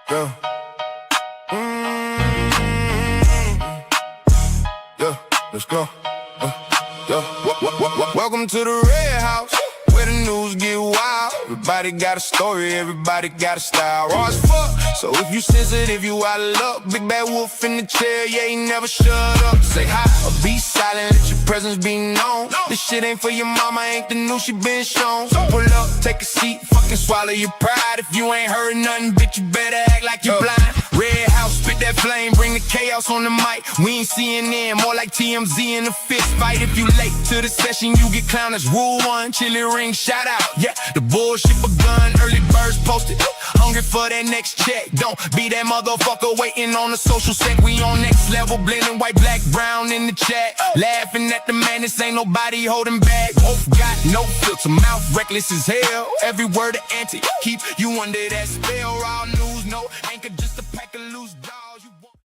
Yeah. Yeah, let's go. Welcome to the Red House, where the news get wild. Everybody got a story, everybody got a style. Raw as fuck, so if you sensitive, you out of luck. Big bad wolf in the chair, yeah, he never shut up. Say hi or be silent, let your presence be known. This shit ain't for your mama, ain't the news she been shown. So pull up, take a seat, fucking swallow your pride. If you ain't heard nothing, bitch, you better act like you blind. Red House, spit that flame, bring the chaos on the mic. We ain't CNN, more like TMZ in a fist fight. If you late to the session, you get clowned. That's rule one, chili ring, shout out. Yeah, the bullshit begun, early birds posted. Hungry for that next check, don't be that motherfucker waiting on the social sec. We on next level, blending white, black, brown in the chat. Laughing at the madness, ain't nobody holding back. Both got no filter, mouth reckless as hell. Every word an anti, keep you under that spell. Raw news, no anchor, just a pack of loose dolls. You want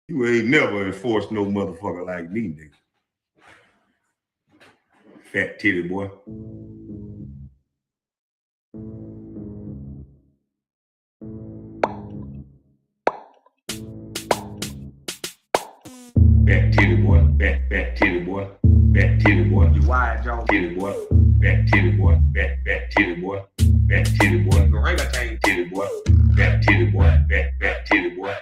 You ain't never enforced no motherfucker like me, nigga. Fat titty boy. Fat titty boy, fat titty boy, fat titty boy. You wide jaw titty boy, fat titty boy, fat titty boy, fat titty boy. Orangutan titty boy, fat titty boy, fat titty boy,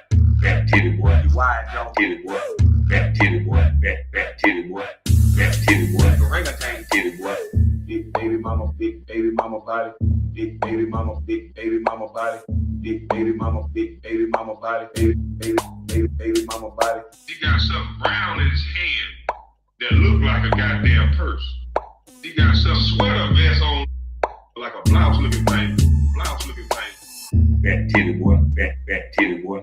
fat titty boy. You wide jaw titty boy, fat titty boy, fat titty boy, fat titty boy. Orangutan titty boy. Big baby mama body. Big baby mama body. Big baby mama body. Baby mama body. He got something brown in his hand that look like a goddamn purse. He got some sweater vest on like a blouse looking thing. Fat titty boy, fat titty boy,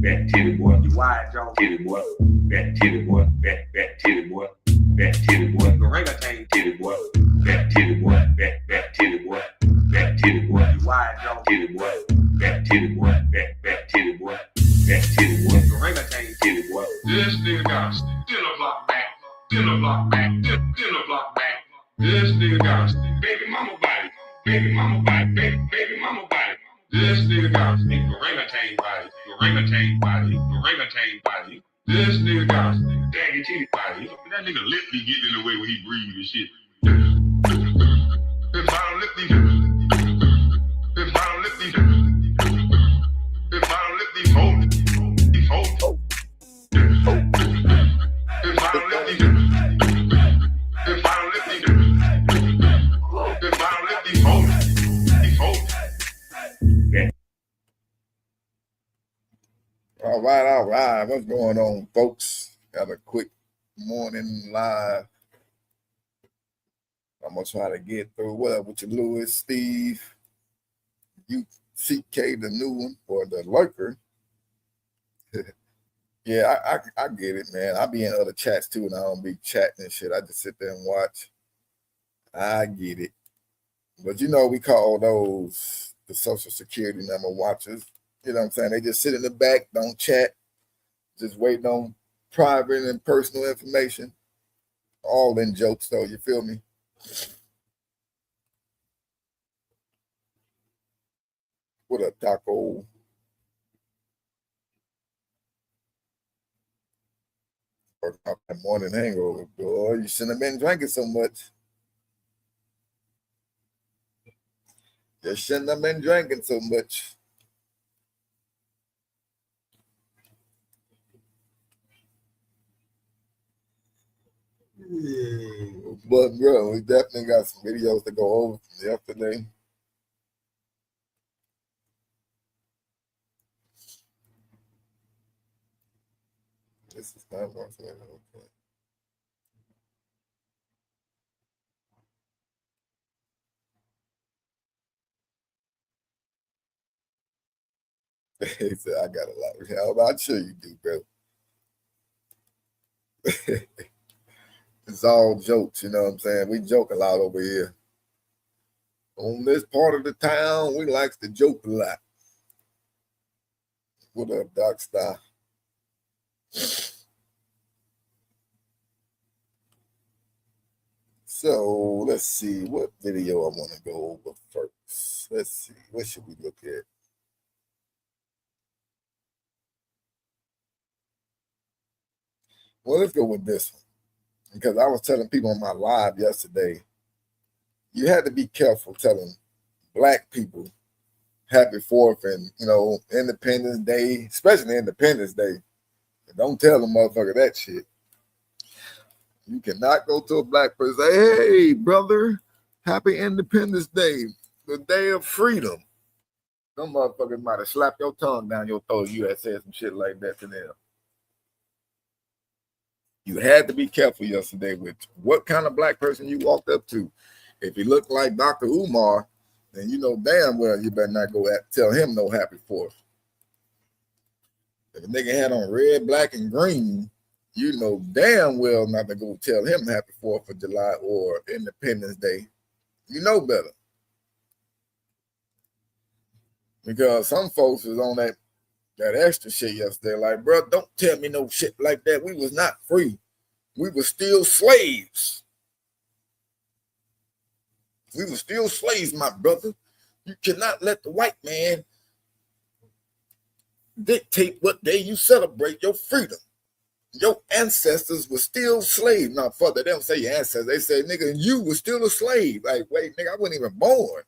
fat titty boy. You wide jaw titty boy, fat titty boy, fat titty boy, fat titty boy. Orangutan titty boy, fat titty boy, fat titty boy, fat titty boy. You wide jaw titty boy, fat titty boy, fat titty boy, fat titty boy. Orangutan titty boy. This nigga got a dinner block back. Dinner block back. This nigga got a baby mama body. Baby mama body. Baby mama body. This nigga got a orangutan body. Orangutan body. This nigga got a daggy titty body. That nigga lip be getting in the way when he breathe and shit. His bottom lip be His bottom lip be holding. He's holding. His bottom lip be His bottom lip be He's holding. All right. What's going on, folks? Got a quick morning live. I'm going to try to get through. What up with you, Lewis, Steve? UCK, the new one, or the lurker. Yeah, I get it, man. I be in other chats, too, and I don't be chatting and shit. I just sit there and watch. I get it. But, we call those the Social Security number watchers. You know what I'm saying? They just sit in the back, don't chat, just waiting on private and personal information. All in jokes, though. You feel me? What up, Taco? Working out that morning hangover, boy. You shouldn't have been drinking so much. You shouldn't have been drinking so much. But bro, we definitely got some videos to go over from yesterday. This is not worth it. Okay. He said, I got a lot. Hell, I'm sure you do, bro. It's all jokes, you know what I'm saying? We joke a lot over here. On this part of the town, we likes to joke a lot. What up, Doc Star? So let's see what video I want to go over first. Let's see, what should we look at? Well, let's go with this one, because I was telling people on my live yesterday, you had to be careful telling Black people Happy 4th and, you know, Independence Day, especially Independence Day. Don't tell them motherfucker that shit. You cannot go to a Black person and say, hey, brother, Happy Independence Day, the day of freedom. Some motherfuckers might have slapped your tongue down your throat. You had said some shit like that to them. You had to be careful yesterday with what kind of Black person you walked up to. If he looked like Dr. Umar, then you know damn well you better not go tell him no Happy 4th. If a nigga had on red, black, and green, you know damn well not to go tell him Happy 4th of July or Independence Day. You know better. Because some folks was on that extra shit yesterday, like, bro, don't tell me no shit like that. We was not free. We were still slaves. We were still slaves, my brother. You cannot let the white man dictate what day you celebrate your freedom. Your ancestors were still slaves. Now, further, they don't say your ancestors. They say, nigga, you were still a slave. Like, wait, nigga, I wasn't even born.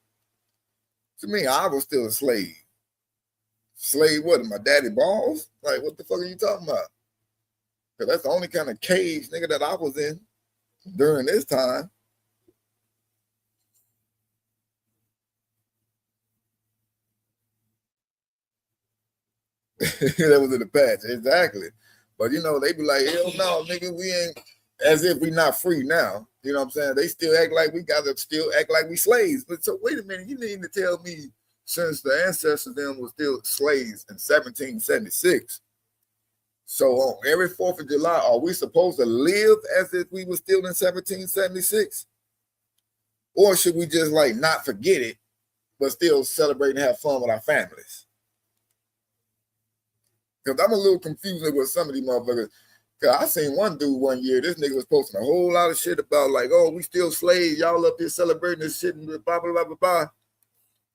To me, I was still a slave. Slave what? My daddy balls? Like, what the fuck are you talking about? Because that's the only kind of cage, nigga, that I was in during this time. That was in the past, exactly. But you know, they be like, hell no, nigga, we ain't, as if we not free now. You know what I'm saying? They still act like we gotta still act like we slaves. But so wait a minute, you need to tell me since the ancestors of them were still slaves in 1776. So on every 4th of July, are we supposed to live as if we were still in 1776? Or should we just like not forget it, but still celebrate and have fun with our families? Because I'm a little confused with some of these motherfuckers. Because I seen one dude one year, this nigga was posting a whole lot of shit about like, oh, we still slaves, y'all up here celebrating this shit and blah, blah, blah, blah, blah.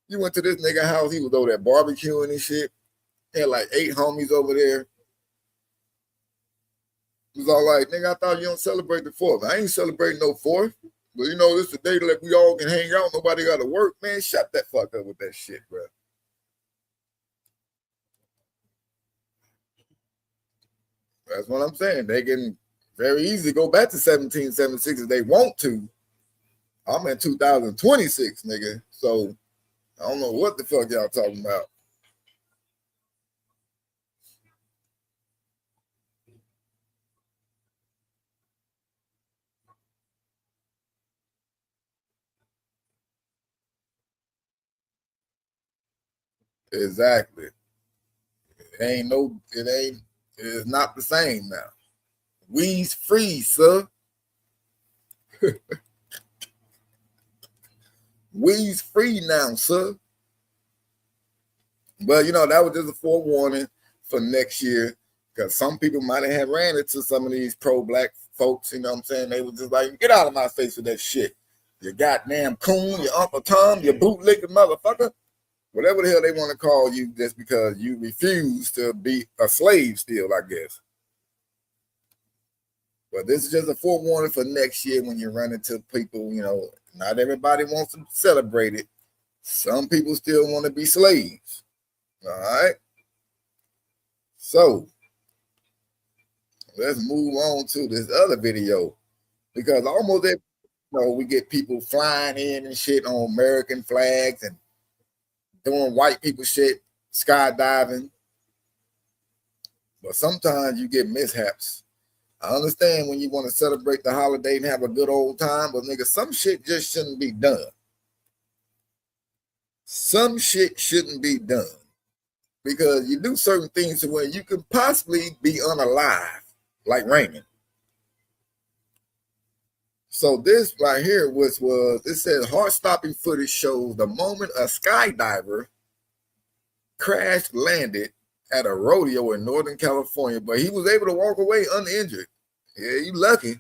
You went to this nigga house, he was over there barbecuing and shit. He had like 8 homies over there. He was all like, nigga, I thought you don't celebrate the 4th. I ain't celebrating no 4th. But you know, this is the day that we all can hang out. Nobody got to work. Man, shut that fuck up with that shit, bro. That's what I'm saying. They can very easily go back to 1776 if they want to. I'm in 2026, nigga. So I don't know what the fuck y'all talking about. Exactly. It is not the same now. We's free, sir. We's free now, sir. But you know, that was just a forewarning for next year. Because some people might have ran into some of these pro-Black folks, you know what I'm saying? They were just like, get out of my face with that shit. You goddamn coon, your Uncle Tom, your bootlicking motherfucker. Whatever the hell they want to call you just because you refuse to be a slave still, I guess. But this is just a forewarning for next year when you run into people, you know, not everybody wants to celebrate it. Some people still want to be slaves. All right? So, let's move on to this other video. Because almost every, you know, we get people flying in and shit on American flags and doing white people shit, skydiving. But sometimes you get mishaps. I understand when you want to celebrate the holiday and have a good old time, but nigga, some shit just shouldn't be done. Some shit shouldn't be done. because you do certain things to where you could possibly be unalive, like Raymond. So this right here, which was, it says heart-stopping footage shows the moment a skydiver crash landed at a rodeo in Northern California, but he was able to walk away uninjured. Yeah, you lucky.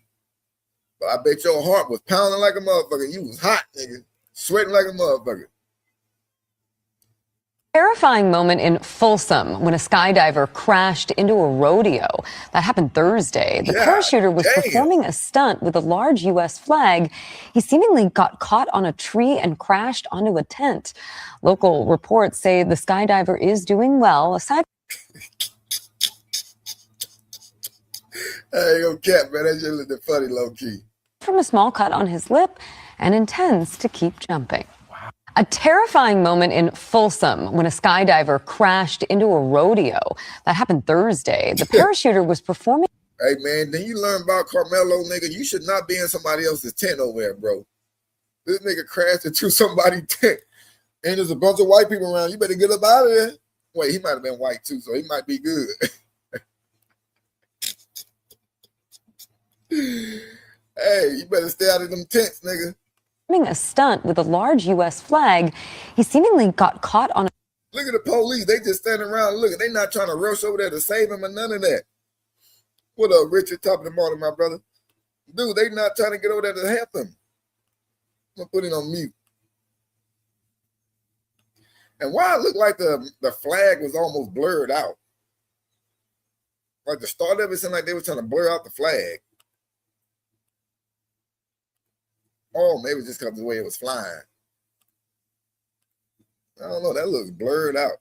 But I bet your heart was pounding like a motherfucker. You was hot, nigga. Sweating like a motherfucker. Terrifying moment in Folsom when a skydiver crashed into a rodeo. That happened Thursday. The parachuter was performing a stunt with a large U.S. flag. He seemingly got caught on a tree and crashed onto a tent. Local reports say the skydiver is doing well. Aside Hey, yo, cat, man, that's just a little funny, low key. from a small cut on his lip and intends to keep jumping. A terrifying moment in Folsom when a skydiver crashed into a rodeo. That happened Thursday. The parachuter was performing. Hey, man, then you learn about Carmelo, nigga. You should not be in somebody else's tent over there, bro. This nigga crashed into somebody's tent, and there's a bunch of white people around. You better get up out of there. Wait, he might have been white, too, so he might be good. Hey, you better stay out of them tents, nigga. A stunt with a large U.S. flag. He seemingly got caught on a. Look at the police. They just standing around looking. They not trying to rush over there to save him or none of that. What up, Richard? Top of the morning, my brother. Dude, they not trying to get over there to help him. I'm going to put it on mute. And why it looked like the flag was almost blurred out. Like the start of it seemed like they were trying to blur out the flag. Oh, maybe just because of the way it was flying. I don't know. That looks blurred out.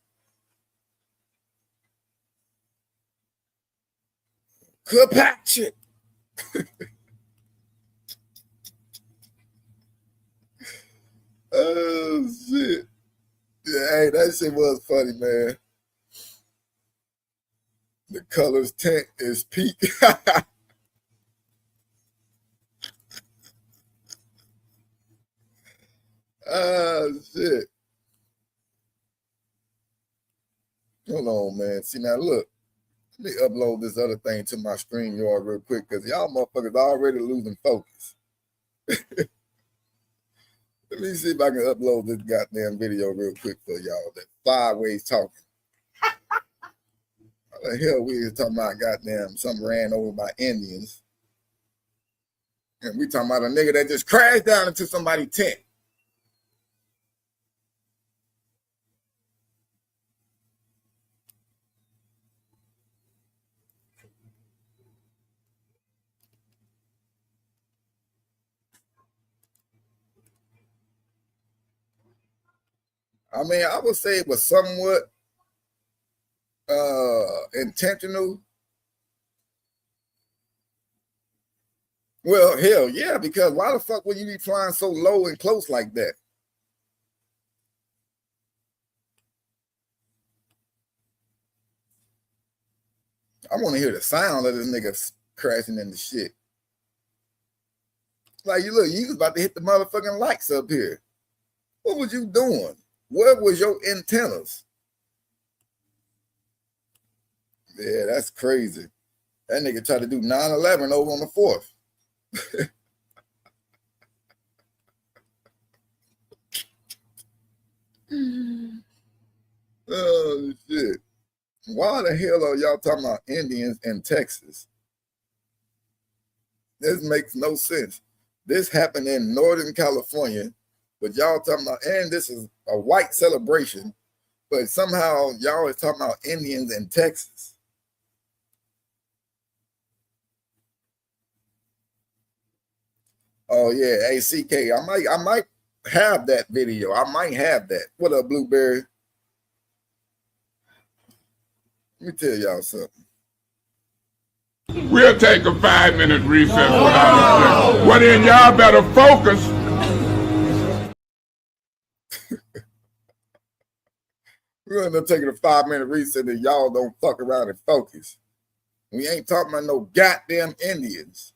Kapatchit. Oh, shit. Yeah, hey, that shit was funny, man. The colors tent is peak. Oh, shit. Hold on, man. See, now look. Let me upload this other thing to my StreamYard real quick because y'all motherfuckers already losing focus. Let me see if I can upload this goddamn video real quick for y'all. That 5 ways talking. How the hell we is talking about goddamn something ran over by Indians. And we talking about a nigga that just crashed down into somebody's tent. I mean, I would say it was somewhat intentional. Well, hell yeah, because why the fuck would you be flying so low and close like that? I want to hear the sound of this nigga crashing into shit. Like, you look, you was about to hit the motherfucking lights up here. What was you doing? Where was your antennas? Yeah, that's crazy. That nigga tried to do 9/11 over on the 4th. Oh, shit. Why the hell are y'all talking about Indians in Texas? This makes no sense. This happened in Northern California, but y'all talking about, and this is a white celebration, but somehow y'all is talking about Indians in Texas. Oh yeah, ACK. I might have that video. I might have that. What up, Blueberry? Let me tell y'all something. We'll take a 5-minute recess without this. Well, then y'all better focus. We're gonna take a 5-minute recess and y'all don't fuck around and focus. We ain't talking about no goddamn Indians.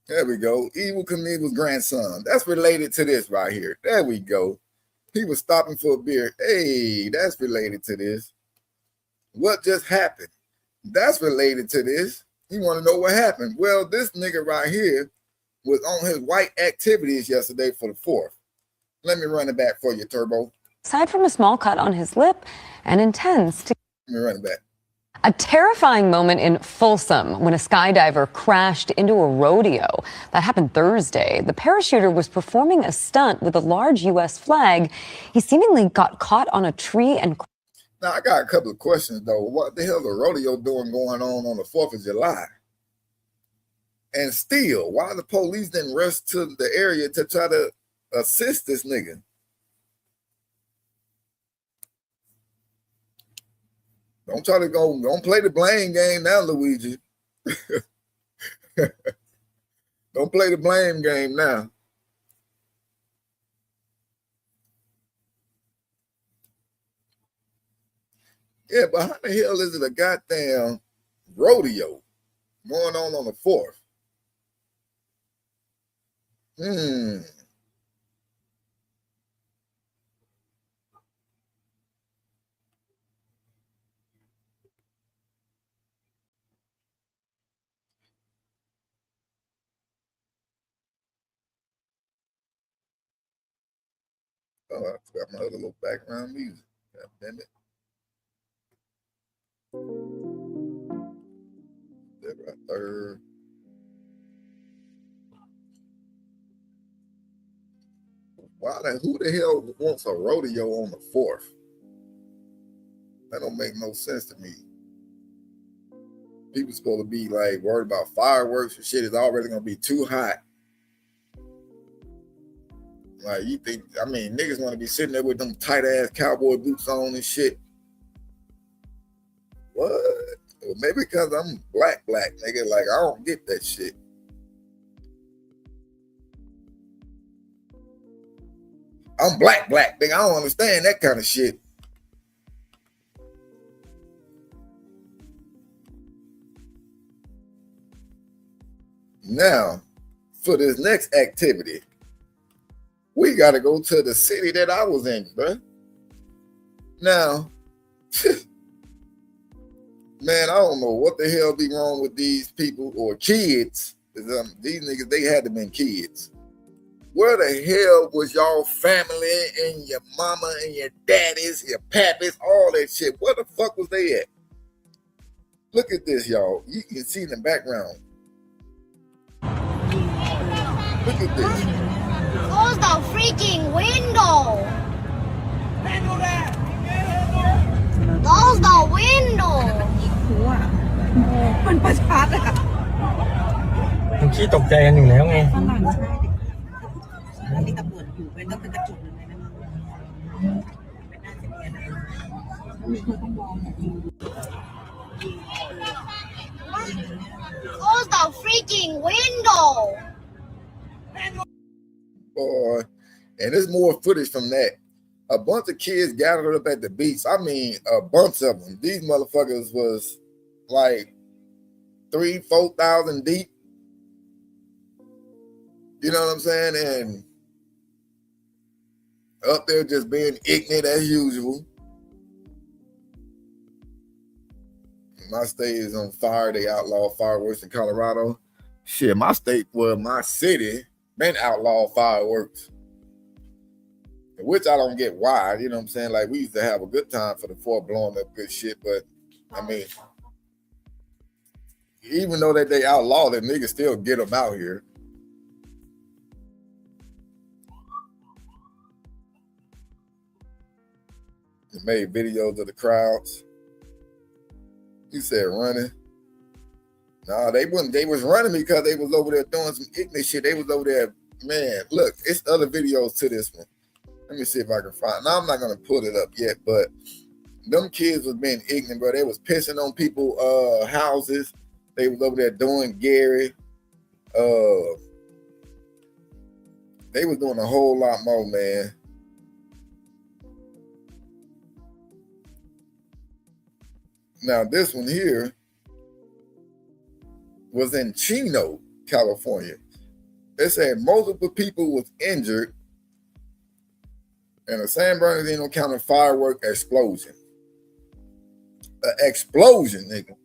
There we go. Evil Knievel's grandson. That's related to this right here. There we go. He was stopping for a beer. Hey, that's related to this. What just happened? That's related to this. You want to know what happened? Well, this nigga right here was on his white activities yesterday for the 4th. Let me run it back for you, Turbo. Aside from a small cut on his lip and intends to... Let me run it back. A terrifying moment in Folsom when a skydiver crashed into a rodeo. That happened Thursday. The parachuter was performing a stunt with a large U.S. flag. He seemingly got caught on a tree and... Now, I got a couple of questions, though. What the hell is a rodeo doing going on the 4th of July? And still, why the police didn't rush to the area to try to assist this nigga? Don't try to don't play the blame game now, Luigi. Don't play the blame game now. Yeah, but how the hell is it a goddamn rodeo going on the 4th? Oh, I forgot my other little background music. God damn it. That right there. Who the hell wants a rodeo on the 4th? That don't make no sense to me. People supposed to be like worried about fireworks and shit. It's already gonna be too hot. Like, you think, I mean, niggas want to be sitting there with them tight ass cowboy boots on and shit. What? Well, maybe because I'm black, nigga. Like, I don't get that shit. I'm black, nigga. I don't understand that kind of shit. Now, for this next activity, we got to go to the city that I was in, bro. Now, man, I don't know what the hell be wrong with these people or kids. These niggas, they had to been kids. Where the hell was y'all family and your mama and your daddies, your pappies, all that shit? Where the fuck was they at? Look at this, y'all. You can see in the background. Look at this. Close the freaking window! Close the window! มันประชดอะ มันขี้ตกใจกันอยู่แล้วไง ฝรั่งใช่เด็กมีตำรวจอยู่เป็นต้องเป็นกระจกเลยนะไม่น่าจะมีอะไรมีคนต้องมองอยู่ Close the freaking window! Boy, and there's more footage from that. A bunch of kids gathered up at the beach. I mean, a bunch of them. These motherfuckers was like 3,000-4,000 deep. You know what I'm saying? And up there just being ignorant as usual. My state is on fire. They outlaw fireworks in Colorado. Shit, my state, well, my city, been outlaw fireworks. Which I don't get why, you know what I'm saying? Like, we used to have a good time for the 4th blowing up good shit, but I mean, even though that they outlaw it, niggas still get them out here. They made videos of the crowds. He said running. No, they wasn't. They was running because they was over there doing some ignorant shit. They was over there, man. Look, it's other videos to this one. Let me see if I can find. Now, I'm not gonna put it up yet, but them kids was being ignorant, bro. They was pissing on people's houses. They was over there doing Gary. They was doing a whole lot more, man. Now, this one here was in Chino, California. They said multiple people was injured And the San Bernardino County firework explosion. An explosion, nigga.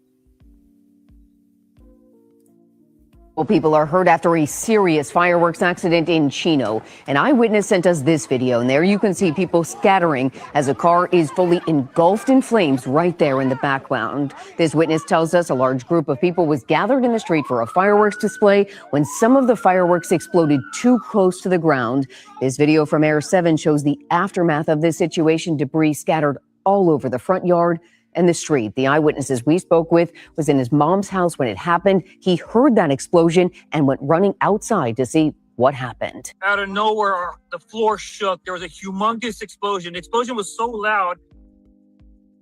Well, people are hurt after a serious fireworks accident in Chino. An eyewitness sent us this video, and there you can see people scattering as a car is fully engulfed in flames right there in the background. This witness tells us a large group of people was gathered in the street for a fireworks display when some of the fireworks exploded too close to the ground. This video from Air 7 shows the aftermath of this situation, debris scattered all over the front yard and the street. The eyewitnesses we spoke with was in his mom's house when it happened. He heard that explosion and went running outside to see what happened. Out of nowhere, the floor shook. There was a humongous explosion. The explosion was so loud.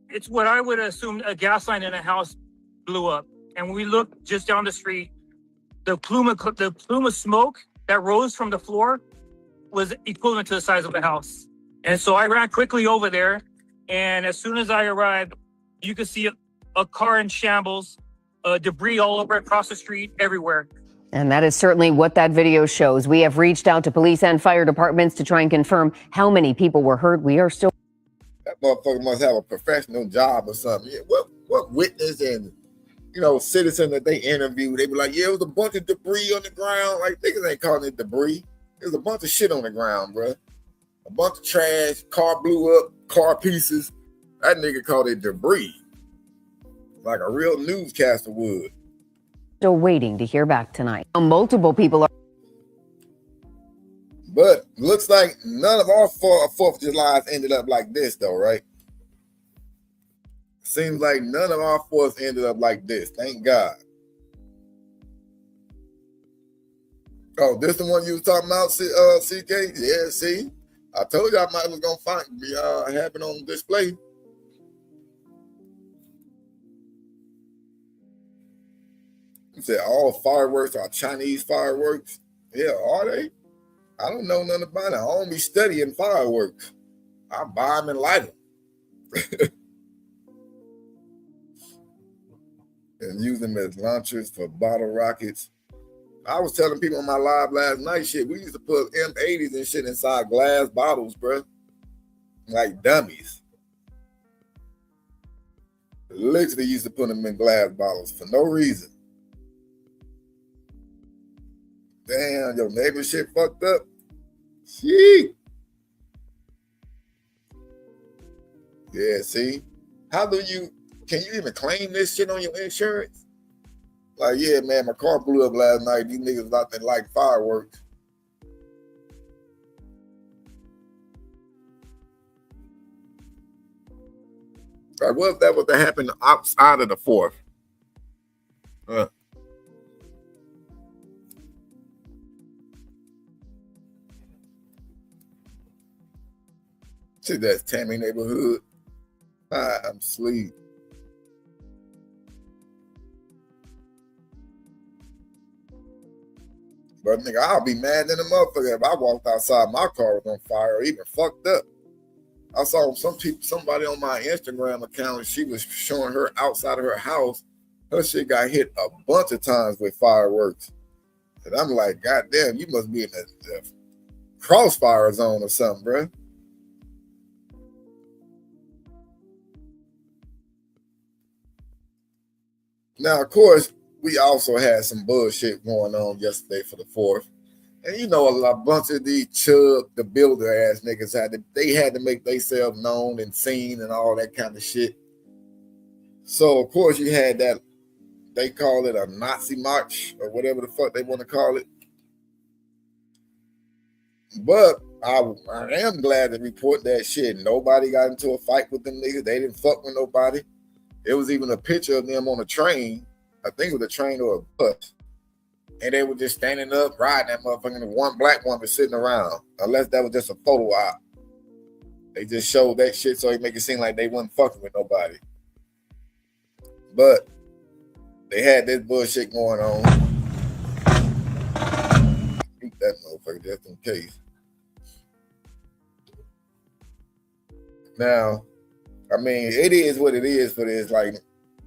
It's what I would assume a gas line in a house blew up. And when we looked just down the street, the plume of smoke that rose from the floor was equivalent to the size of a house. And so I ran quickly over there. And as soon as I arrived, you could see a car in shambles, debris all over across the street, everywhere. And that is certainly what that video shows. We have reached out to police and fire departments to try and confirm how many people were hurt. We are still. That motherfucker must have a professional job or something. Yeah, what witness and, citizen that they interviewed, they be like, yeah, it was a bunch of debris on the ground. Like, niggas ain't calling it debris. There's a bunch of shit on the ground, bro. A bunch of trash, car blew up, car pieces. That nigga called it debris. Like a real newscaster would. Still waiting to hear back tonight. Multiple people are. But looks like none of our 4th of July ended up like this, though, right? Seems like none of our 4th ended up like this. Thank God. Oh, this the one you was talking about, CK? Yeah, see? I told y'all I was gonna happen on display. You said all fireworks are Chinese fireworks. Yeah, are they? I don't know nothing about it. I don't be studying fireworks. I buy them and light them. And use them as launchers for bottle rockets. I was telling people on my live last night, shit, we used to put M80s and shit inside glass bottles, bro. Like dummies. Literally used to put them in glass bottles for no reason. Damn, your neighbor shit fucked up. Shit. Yeah, see? Can you even claim this shit on your insurance? Like, yeah, man, my car blew up last night. These niggas out there like fireworks. Like, what if that was to happen outside of the 4th? See, that's Tammy neighborhood. I'm asleep. But nigga, I'll be mad than a motherfucker if I walked outside my car was on fire or even fucked up. I saw somebody on my Instagram account, she was showing her outside of her house. Her shit got hit a bunch of times with fireworks. And I'm like, God damn, you must be in the crossfire zone or something, bro. Now, of course, we also had some bullshit going on yesterday for the 4th. And a bunch of these Chubb, the builder ass niggas had to make themselves known and seen and all that kind of shit. So, of course, you had that, they call it a Nazi march or whatever the fuck they want to call it. But I am glad to report that shit. Nobody got into a fight with them niggas. They didn't fuck with nobody. There was even a picture of them on a train. I think it was a train or a bus. And they were just standing up, riding that motherfucker, and one black woman sitting around. Unless that was just a photo op. They just showed that shit so it make it seem like they wasn't fucking with nobody. But they had this bullshit going on. Shoot that motherfucker just in case. Now, I mean, it is what it is for this. Like,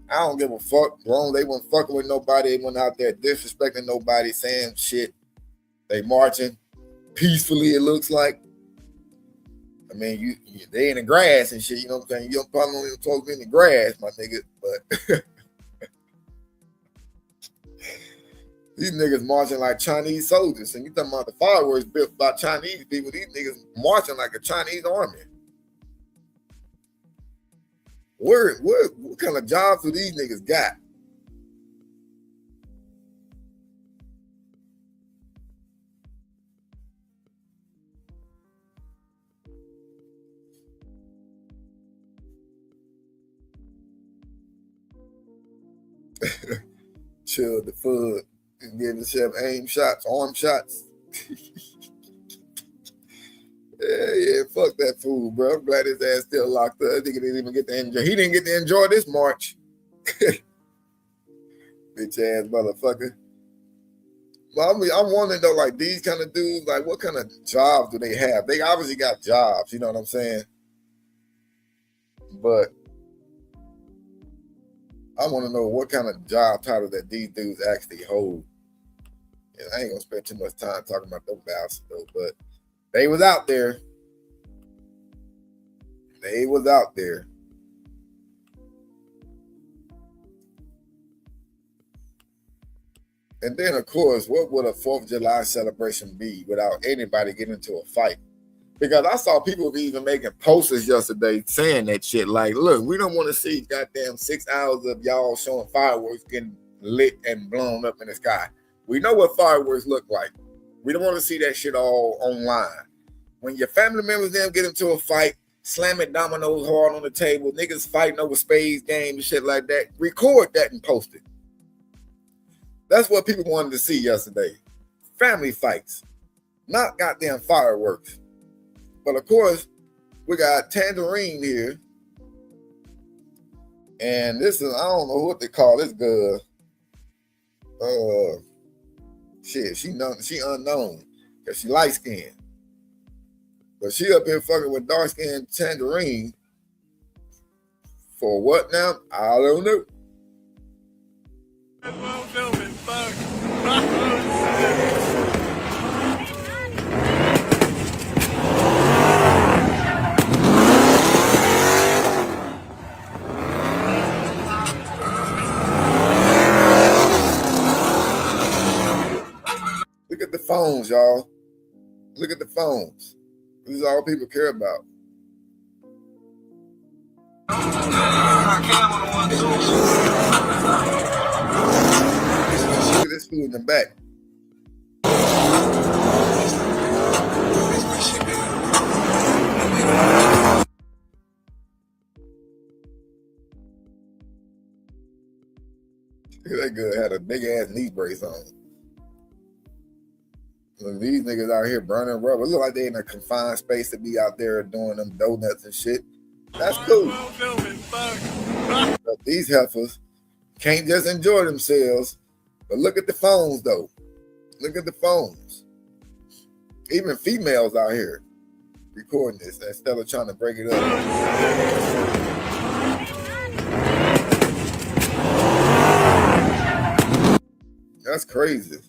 I don't give a fuck. Wrong, they weren't fucking with nobody. They went out there disrespecting nobody, saying shit. They marching peacefully, it looks like. I mean, they in the grass and shit. You know what I'm saying? You probably don't even supposed to be in the grass, my nigga. But these niggas marching like Chinese soldiers. And you talking about the fireworks built by Chinese people. These niggas marching like a Chinese army. What kind of jobs do these niggas got? Chill the foot and give himself aim shots, arm shots. Yeah, fuck that fool, bro. I'm glad his ass still locked up. I think he didn't even get to enjoy. He didn't get to enjoy this march. Bitch ass motherfucker. Well, I mean, I'm wondering though, like these kind of dudes, like what kind of jobs do they have? They obviously got jobs, you know what I'm saying? But I want to know what kind of job title that these dudes actually hold. And I ain't gonna spend too much time talking about those bastards though, but they was out there. They was out there. And then, of course, what would a 4th of July celebration be without anybody getting into a fight? Because I saw people even making posters yesterday saying that shit. Like, look, we don't want to see goddamn 6 hours of y'all showing fireworks getting lit and blown up in the sky. We know what fireworks look like. We don't want to see that shit all online. When your family members them get into a fight, slamming dominoes hard on the table, niggas fighting over spades games and shit like that, record that and post it. That's what people wanted to see yesterday. Family fights, not goddamn fireworks. But of course, we got Tangerine here. And this is, I don't know what they call this girl. Shit, she unknown. Because she light skinned. But she up here fucking with dark skinned Tangerine. For what now? I don't know. Look at the phones, y'all. Look at the phones. This is all people care about. Look at this fool in the back. That girl had a big ass knee brace on. And these niggas out here burning rubber. Look like they in a confined space to be out there doing them donuts and shit. That's cool. But these heifers can't just enjoy themselves. But look at the phones though. Look at the phones. Even females out here recording this instead of trying to break it up. That's crazy.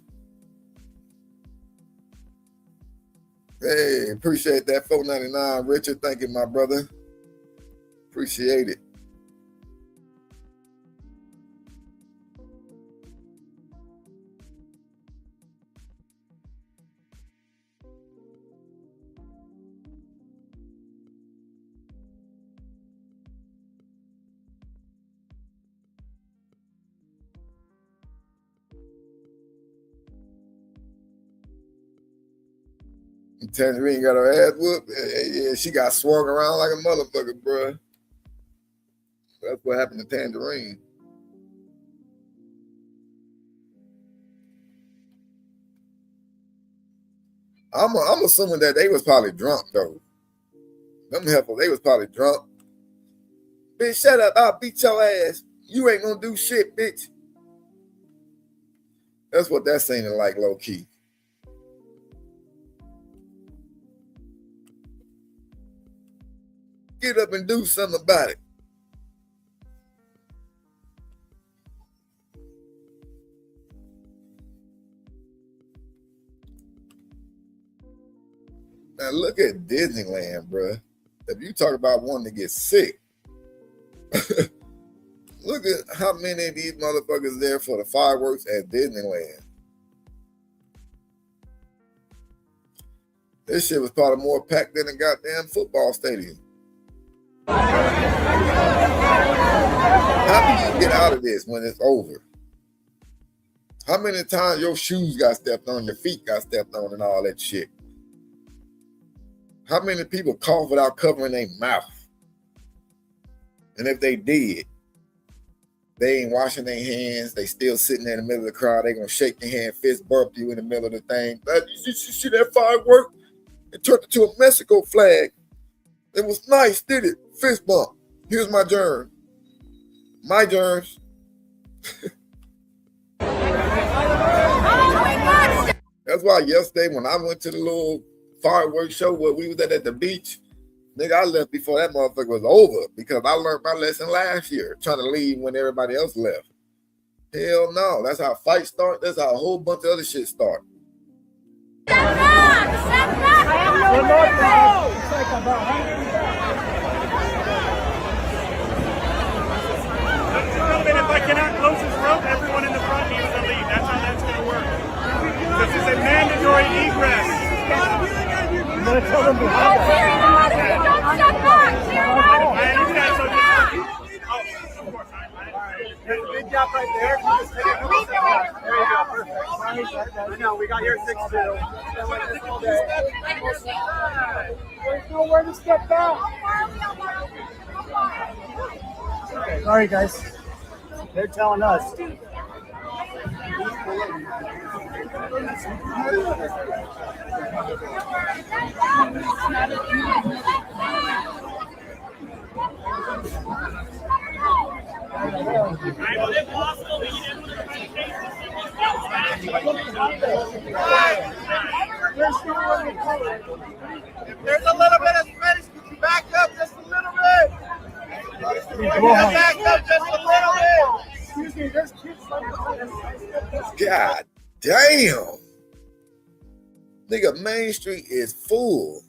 Hey, appreciate that $4.99, Richard. Thank you, my brother. Appreciate it. Tangerine got her ass whooped. Yeah, she got swung around like a motherfucker, bro. That's what happened to Tangerine. I'm assuming that they was probably drunk, though. Them heifers, they was probably drunk. Bitch, shut up. I'll beat your ass. You ain't gonna do shit, bitch. That's what that's seeming like, low-key. Get up and do something about it. Now look at Disneyland, bruh. If you talk about wanting to get sick, look at how many of these motherfuckers there for the fireworks at Disneyland. This shit was probably more packed than a goddamn football stadium. How do you get out of this when it's over? How many times your shoes got stepped on, your feet got stepped on, and all that shit? How many people cough without covering their mouth? And if they did, they ain't washing their hands. They still sitting there in the middle of the crowd. They gonna shake your hand, fist bump you in the middle of the thing. You see that firework? It turned into a Mexico flag. It was nice, did it? Fist bump. Here's my germ. My germs. That's why yesterday when I went to the little fireworks show where we was at the beach, nigga, I left before that motherfucker was over because I learned my lesson last year, trying to leave when everybody else left. Hell no. That's how fights start. That's how a whole bunch of other shit start. If I cannot close this rope, everyone in the front needs to leave. That's how that's going to work. This is a mandatory egress. I'm going to tell them behind us. Don't step back. I understand. So of course. There's a big gap right there. There you go. Perfect. I know. We got here at 6-2. Been like this all day. There's nowhere to step back. Sorry, guys. They're telling us. There's a little bit of space. Could you back up just a little bit? Back up just a little bit. Excuse me, there's kids. God damn. Nigga, Main Street is full.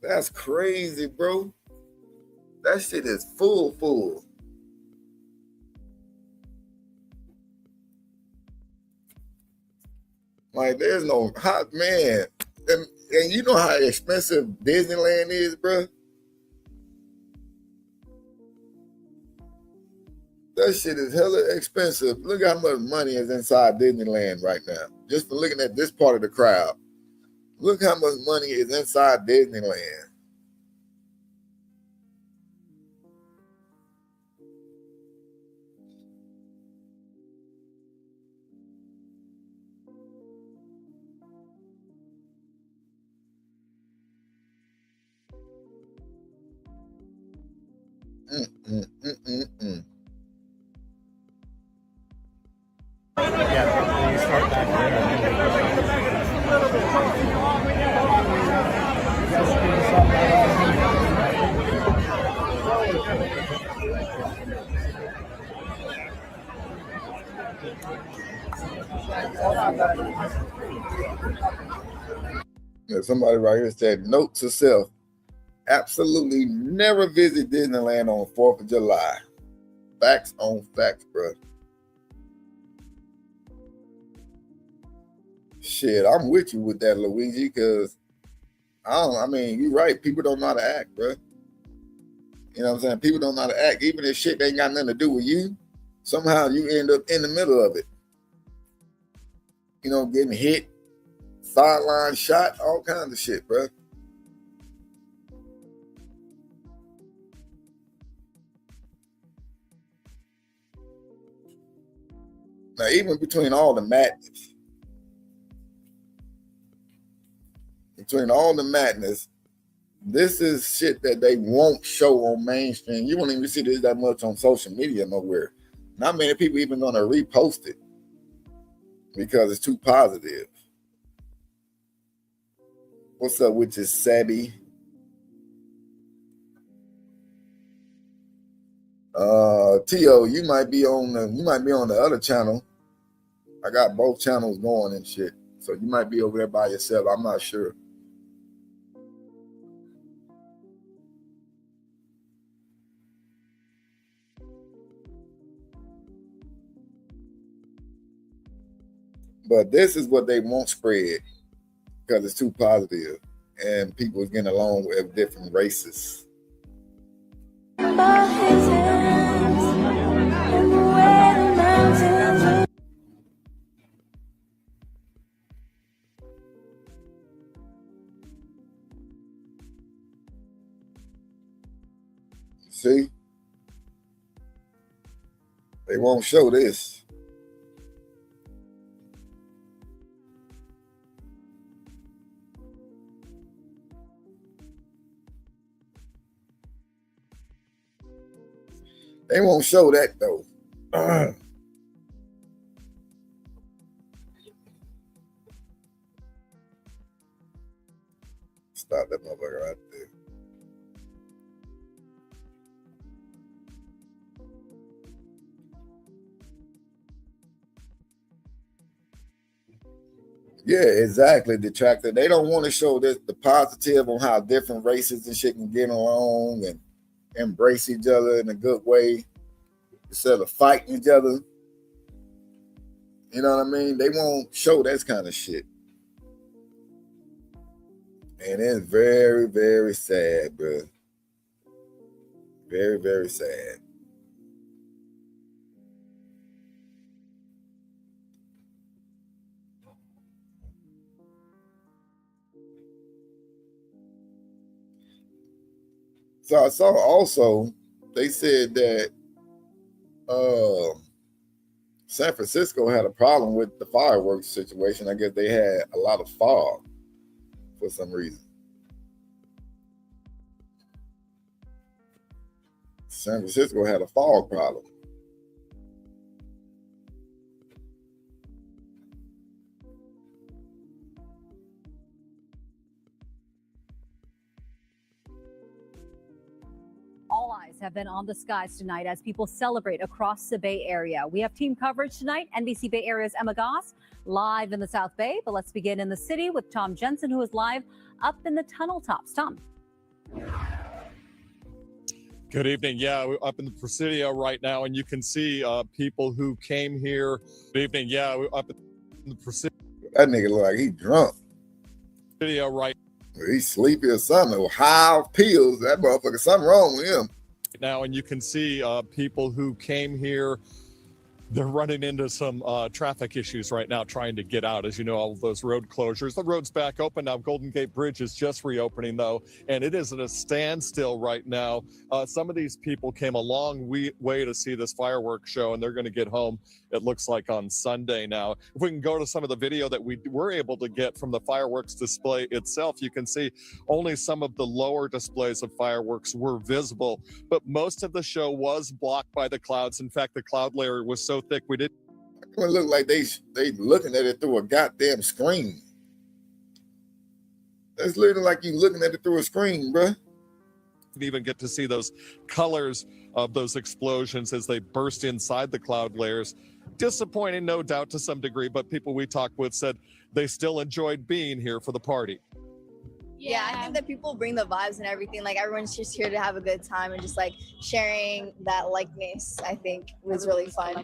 That's crazy, bro. That shit is full. Like, there's no hot man. And you know how expensive Disneyland is, bro? That shit is hella expensive. Look how much money is inside Disneyland right now. Just for looking at this part of the crowd. Look how much money is inside Disneyland. Yeah, you start back Yeah, somebody right here said, note to self, absolutely never visit Disneyland on 4th of July. Facts on facts, bro. Shit, I'm with you with that, Luigi, because I mean, you're right. People don't know how to act, bro. You know what I'm saying? People don't know how to act. Even if shit ain't got nothing to do with you, somehow you end up in the middle of it. You know, getting hit, sideline shot, all kinds of shit, bro. Now, even between all the madness, this is shit that they won't show on mainstream. You won't even see this that much on social media nowhere. Not many people even gonna repost it because it's too positive. What's up with this Sabby? T.O., you might be on the other channel. I got both channels going and shit. So you might be over there by yourself. I'm not sure. But this is what they won't spread because it's too positive and people are getting along with different races. See? They won't show this. They won't show that though. Stop that motherfucker right there. Yeah, exactly, Detractor. They don't want to show this, the positive on how different races and shit can get along and embrace each other in a good way instead of fighting each other. You know what I mean? They won't show that kind of shit. And it's very, very sad, bro. Very, very sad. So I saw also, they said that San Francisco had a problem with the fireworks situation. I guess they had a lot of fog for some reason. San Francisco had a fog problem. All eyes have been on the skies tonight as people celebrate across the Bay Area. We have team coverage tonight. NBC Bay Area's Emma Goss live in the South Bay. But let's begin in the city with Tom Jensen, who is live up in the tunnel tops. Tom. Good evening. Yeah, we're up in the Presidio right now, and you can see people who came here. Good evening. Yeah, we're up in the Presidio. That nigga look like he drunk. Presidio right He's sleepy or something. Or high off pills. That motherfucker, something wrong with him. now, and you can see people who came here. They're running into some traffic issues right now trying to get out. As you know, all of those road closures. The road's back open now. Golden Gate Bridge is just reopening, though, and it is at a standstill right now. Some of these people came a long way to see this fireworks show, and they're going to get home, it looks like, on Sunday now. If we can go to some of the video that we were able to get from the fireworks display itself, you can see only some of the lower displays of fireworks were visible, but most of the show was blocked by the clouds. In fact, the cloud layer was so thick we didn't. It looked like they looking at it through a goddamn screen. It's literally like you looking at it through a screen, bruh. Even get to see those colors of those explosions as they burst inside the cloud layers. Disappointing, no doubt, to some degree, but people we talked with said they still enjoyed being here for the party. Yeah, I think that people bring the vibes and everything. Like, everyone's just here to have a good time and just like sharing that likeness, I think, was really fun.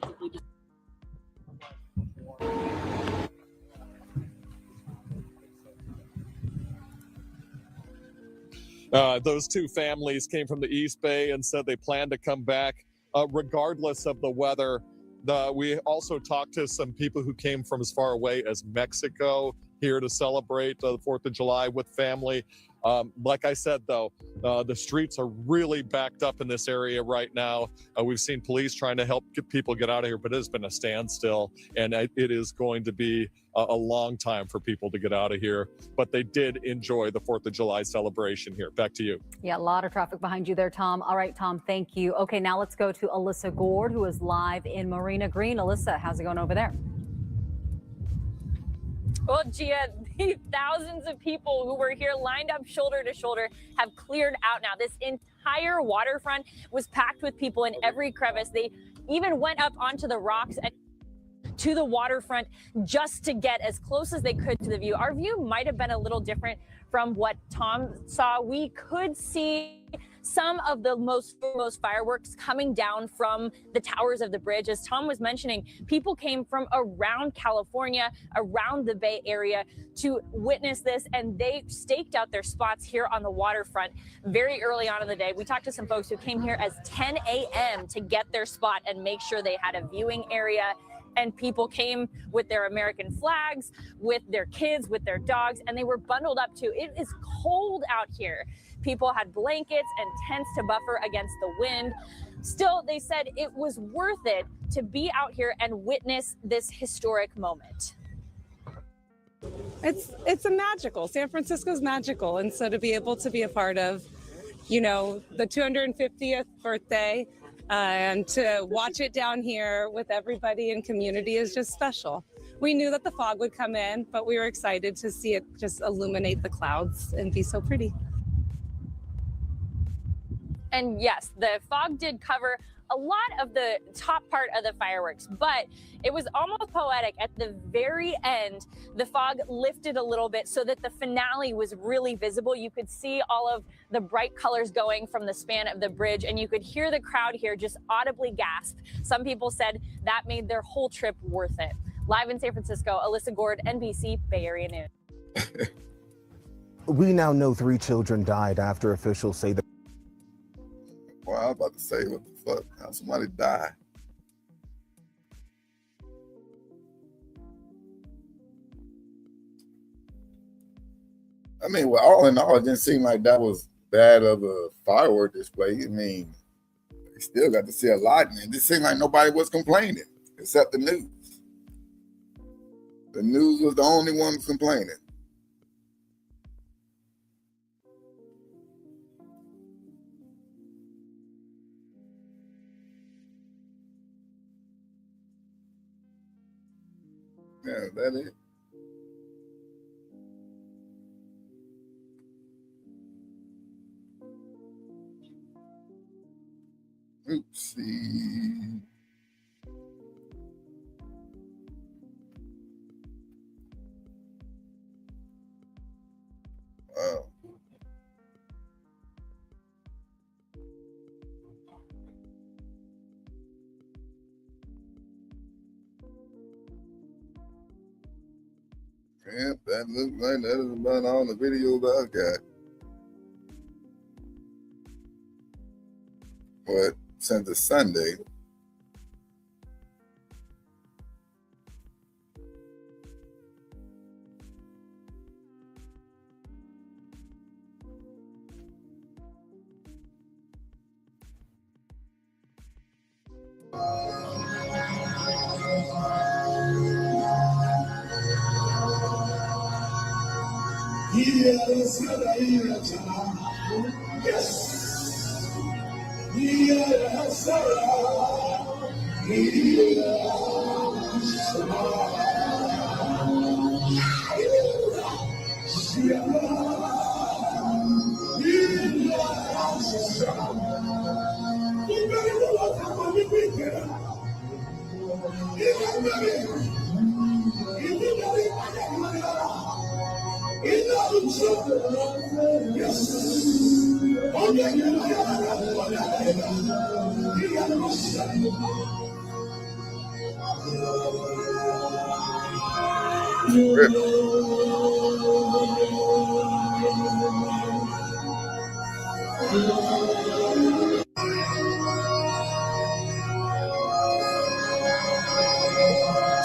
Those two families came from the East Bay and said they plan to come back regardless of the weather. We also talked to some people who came from as far away as Mexico here to celebrate the 4th of July with family. Like I said, though, the streets are really backed up in this area right now. We've seen police trying to help people get out of here, but it has been a standstill, and it is going to be a long time for people to get out of here. But they did enjoy the 4th of July celebration here. Back to you. Yeah, a lot of traffic behind you there, Tom. All right, Tom, thank you. Okay, now let's go to Alyssa Gord, who is live in Marina Green. Alyssa, how's it going over there? Well, Gia, the thousands of people who were here lined up shoulder to shoulder have cleared out now. This entire waterfront was packed with people in every crevice. They even went up onto the rocks to the waterfront just to get as close as they could to the view. Our view might have been a little different from what Tom saw. We could see some of the most fireworks coming down from the towers of the bridge. As Tom was mentioning, people came from around California, around the Bay Area to witness this, and they staked out their spots here on the waterfront very early on in the day. We talked to some folks who came here as 10 a.m. to get their spot and make sure they had a viewing area. And people came with their American flags, with their kids, with their dogs, and they were bundled up too. It is cold out here. People had blankets and tents to buffer against the wind. Still, they said it was worth it to be out here and witness this historic moment. It's a magical. San Francisco's magical, and so to be able to be a part of, you know, the 250th birthday and to watch it down here with everybody in community is just special. We knew that the fog would come in, but we were excited to see it just illuminate the clouds and be so pretty. And yes, the fog did cover a lot of the top part of the fireworks, but it was almost poetic. At the very end, the fog lifted a little bit so that the finale was really visible. You could see all of the bright colors going from the span of the bridge, and you could hear the crowd here just audibly gasp. Some people said that made their whole trip worth it. Live in San Francisco, Alyssa Gord, NBC Bay Area News. We now know 3 children died after officials say that. Well, I was about to say, what the fuck? How somebody died? I mean, well, all in all, it didn't seem like that was bad of a firework display. I mean, they still got to see a lot, and it seemed like nobody was complaining except the news. The news was the only one complaining. Yeah, that it. Oopsie. Wow. Yep, that looks like that is about all the videos I got. But since it's Sunday,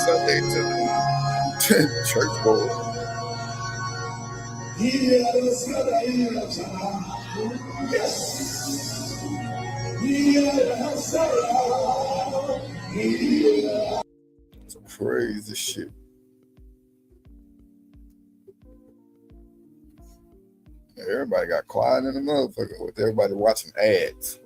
Sunday to the church board. Some crazy shit. Everybody got quiet in the motherfucker with everybody watching ads.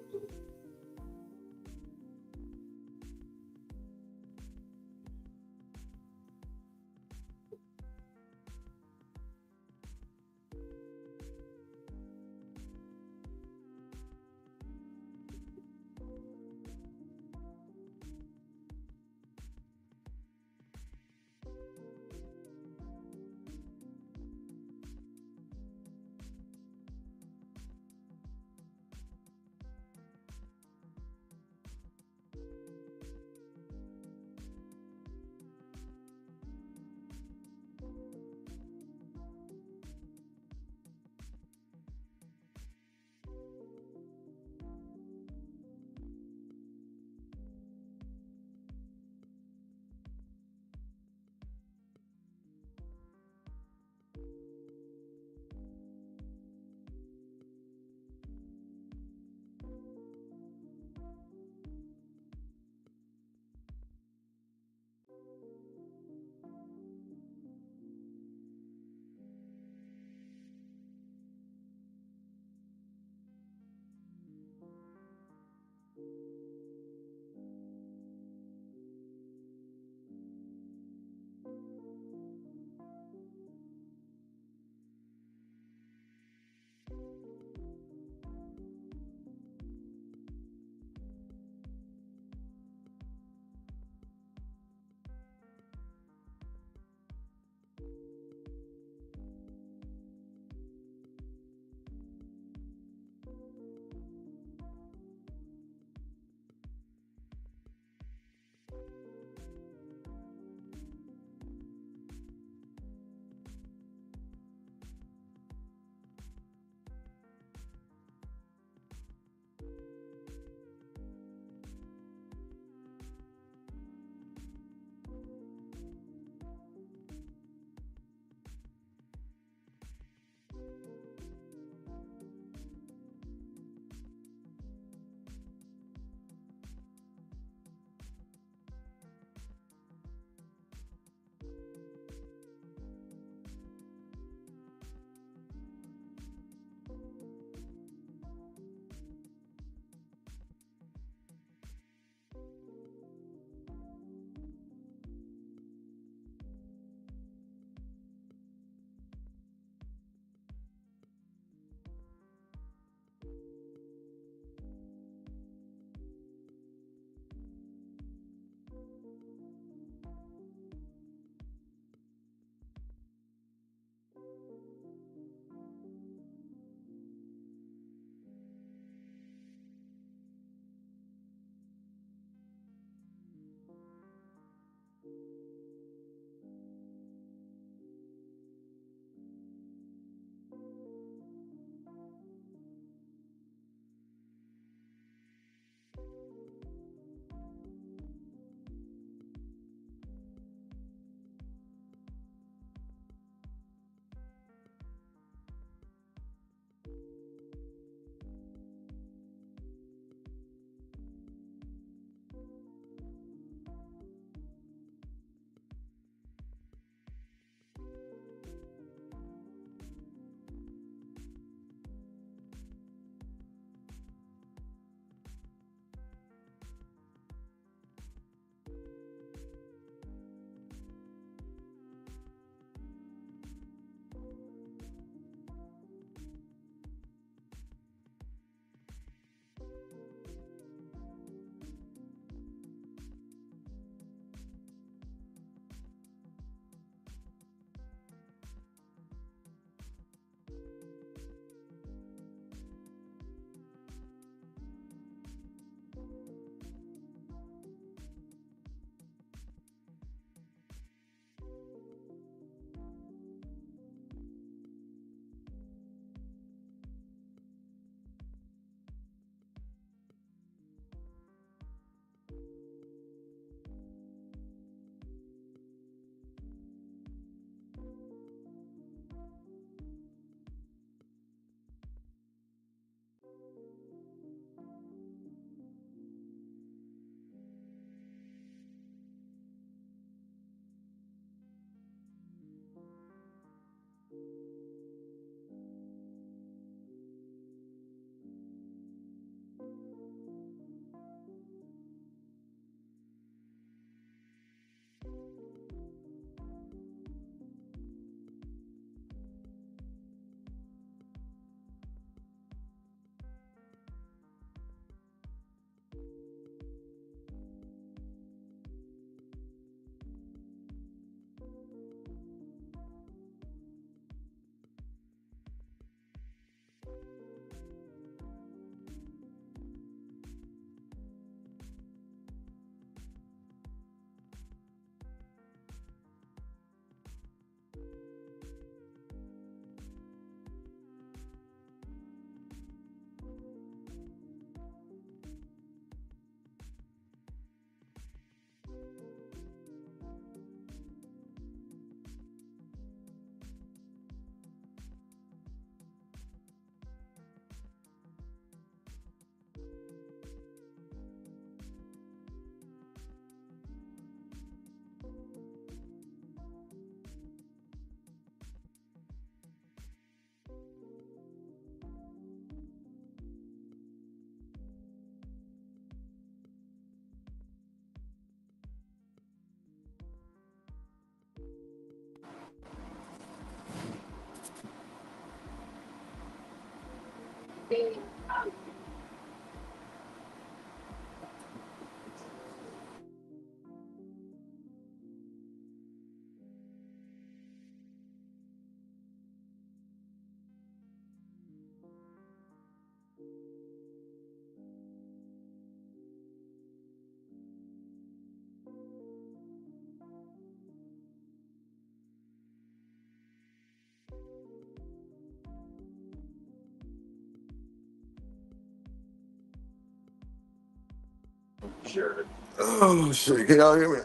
Oh shit! Can y'all hear me?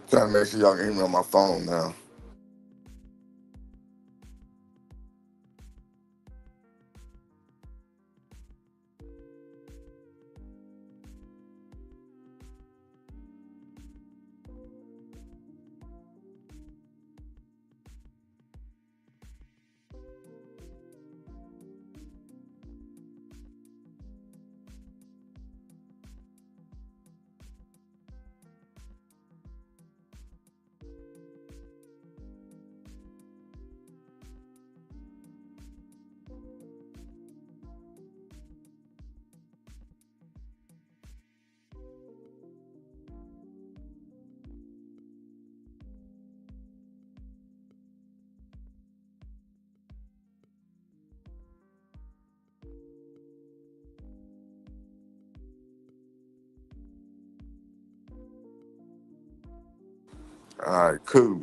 Trying to make sure y'all can hear me on my phone now. All right, cool.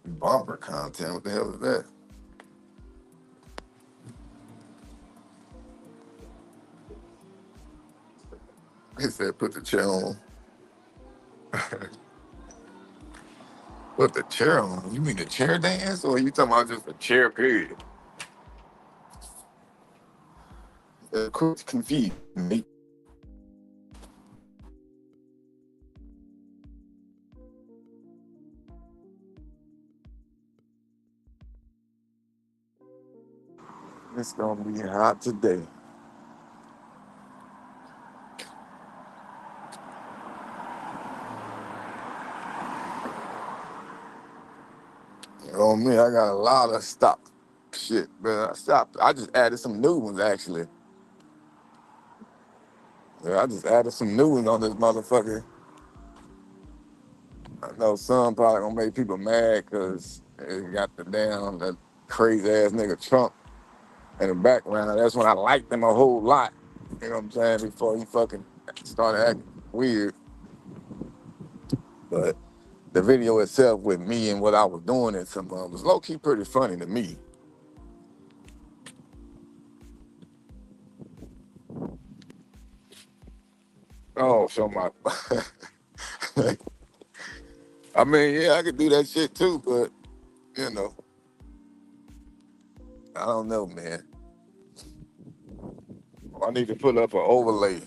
Bumper content. What the hell is that? He said, "Put the chair on." Put the chair on. You mean the chair dance, or you talking about just the chair period? Confused me. It's gonna be hot today. On me, I got a lot of stock shit, but I stopped. I just added some new ones actually. Yeah, I just added some new ones on this motherfucker. I know some probably gonna make people mad because it got that crazy ass nigga Trump in the background. That's when I liked him a whole lot. You know what I'm saying? Before he fucking started acting weird. But the video itself with me and what I was doing and some was low key pretty funny to me. Oh, so my. I mean, yeah, I could do that shit too, but you know, I don't know, man. I need to put up an overlay.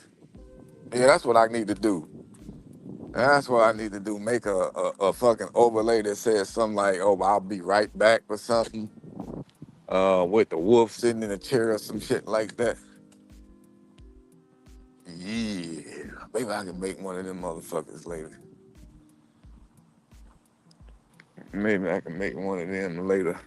Yeah, that's what I need to do. That's what I need to do. Make a fucking overlay that says something like, "Oh, I'll be right back" or something. with the wolf sitting in a chair or some shit like that. Yeah, maybe I can make one of them motherfuckers later. Maybe I can make one of them later.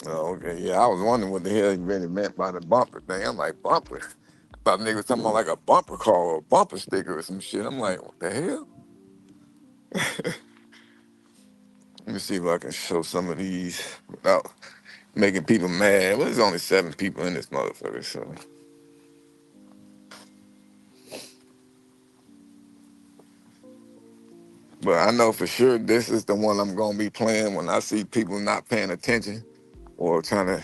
Oh, okay, yeah, I was wondering what the hell he really meant by the bumper thing. I'm like, bumper? I thought nigga was talking about like a bumper car or a bumper sticker or some shit. I'm like, what the hell? Let me see if I can show some of these without making people mad. Well, there's only 7 people in this motherfucker, so. But I know for sure this is the one I'm gonna be playing when I see people not paying attention or trying to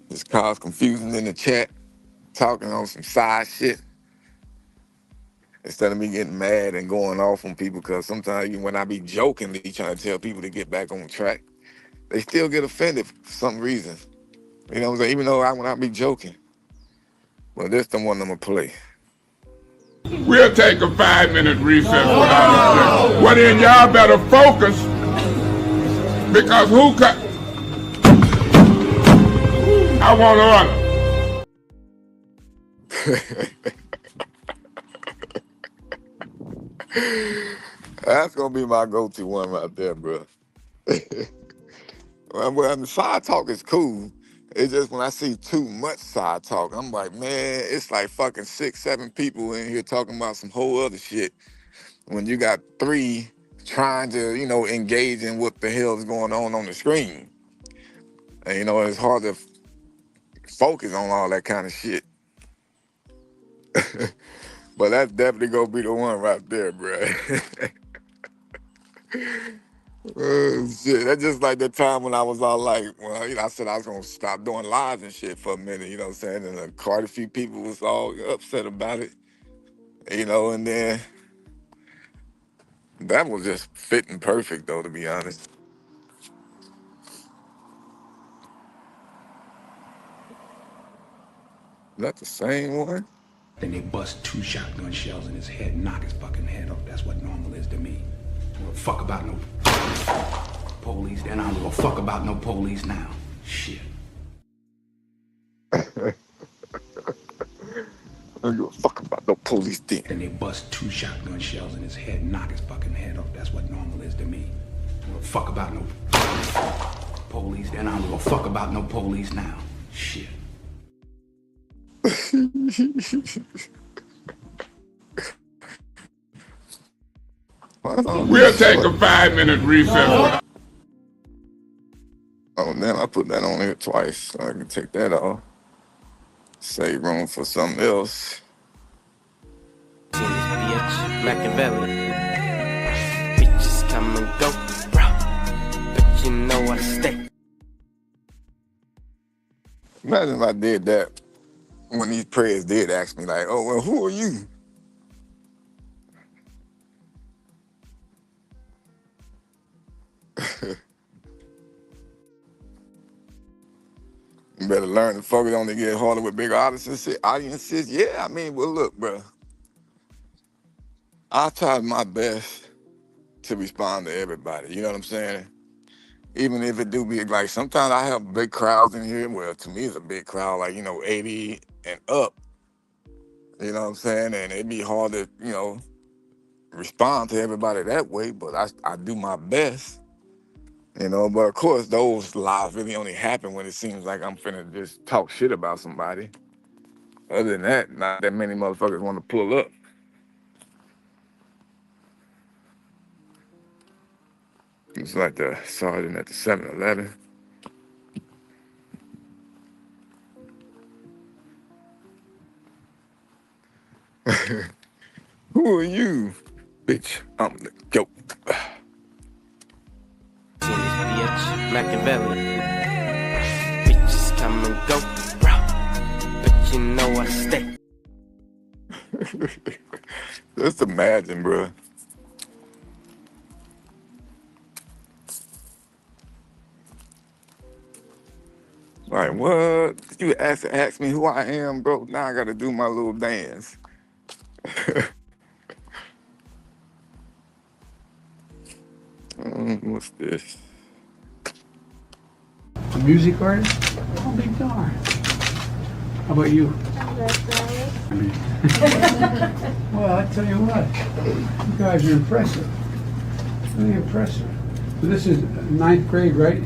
just cause confusion in the chat, talking on some side shit. Instead of me getting mad and going off on people, because sometimes even when I be jokingly trying to tell people to get back on track, they still get offended for some reason. You know what I'm saying? Even though when I be joking. Well, this the one I'm gonna play. We'll take a 5-minute recess. Well, then y'all better focus, because I want order. That's gonna be my go-to one right there, bro. Well, the side talk is cool. It's just when I see too much side talk, I'm like, man, it's like fucking 6, 7 people in here talking about some whole other shit. When you got 3 trying to, engage in what the hell is going on the screen. And, it's hard to focus on all that kind of shit. But that's definitely gonna be the one right there, bro. Oh, shit. That's just like the time when I was all like, well, I said I was gonna stop doing lives and shit for a minute, you know what I'm saying? And quite a few people was all upset about it, and then that was just fitting perfect though, to be honest. Is that the same one? Then they bust 2 shotgun shells in his head, knock his fucking head off. That's what normal is to me. I don't give a fuck about no police then. I don't give a fuck about no police now. Shit. I don't give a fuck about no police then. Then they bust 2 shotgun shells in his head, knock his fucking head off. That's what normal is to me. I don't give a fuck about no police then. I don't give a fuck about no police now. Shit. We'll take a 5-minute recess. Oh, damn, I put that on here twice, so I can take that off. Save room for something else. Machiavelli. Bitches come and go, bro. But you know I stay. Imagine if I did that when these prayers did ask me, like, oh, well, who are you? You better learn to focus on to get harder with bigger audiences. Yeah, I mean, well, look, bro. I try my best to respond to everybody. You know what I'm saying? Even if it do be like, sometimes I have big crowds in here. Well, to me, it's a big crowd, like, 80 and up. You know what I'm saying? And it'd be hard to, respond to everybody that way, but I do my best. But of course, those lives really only happen when it seems like I'm finna just talk shit about somebody. Other than that, not that many motherfuckers want to pull up. It's like the sergeant at the 7-Eleven. Who are you? Bitch, I'm the goat. Machiavelli. Bitches come and go, bro. But you know I stay. Just imagine, bro. Like, what? You ask me who I am, bro. Now I gotta do my little dance. What's this? A music artist? I'll be darned. How about you? Well, I tell you what, you guys are impressive. Really impressive. So this is ninth grade, right?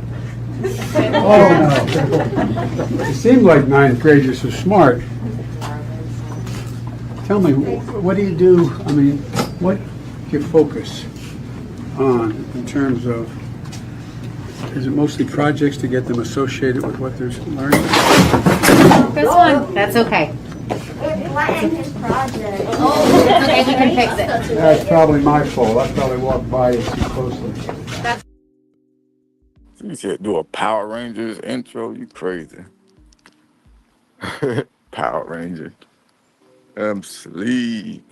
Oh, no. It seemed like ninth grade, you're so smart. Tell me, what do you do? I mean, what do you focus on in terms of, is it mostly projects to get them associated with what they're learning? This one. That's okay. What in his project? Oh, it's okay. We can fix it. That's probably my fault. I probably walked by it too closely. You said do a Power Rangers intro? You crazy. Power Ranger. I'm sleep.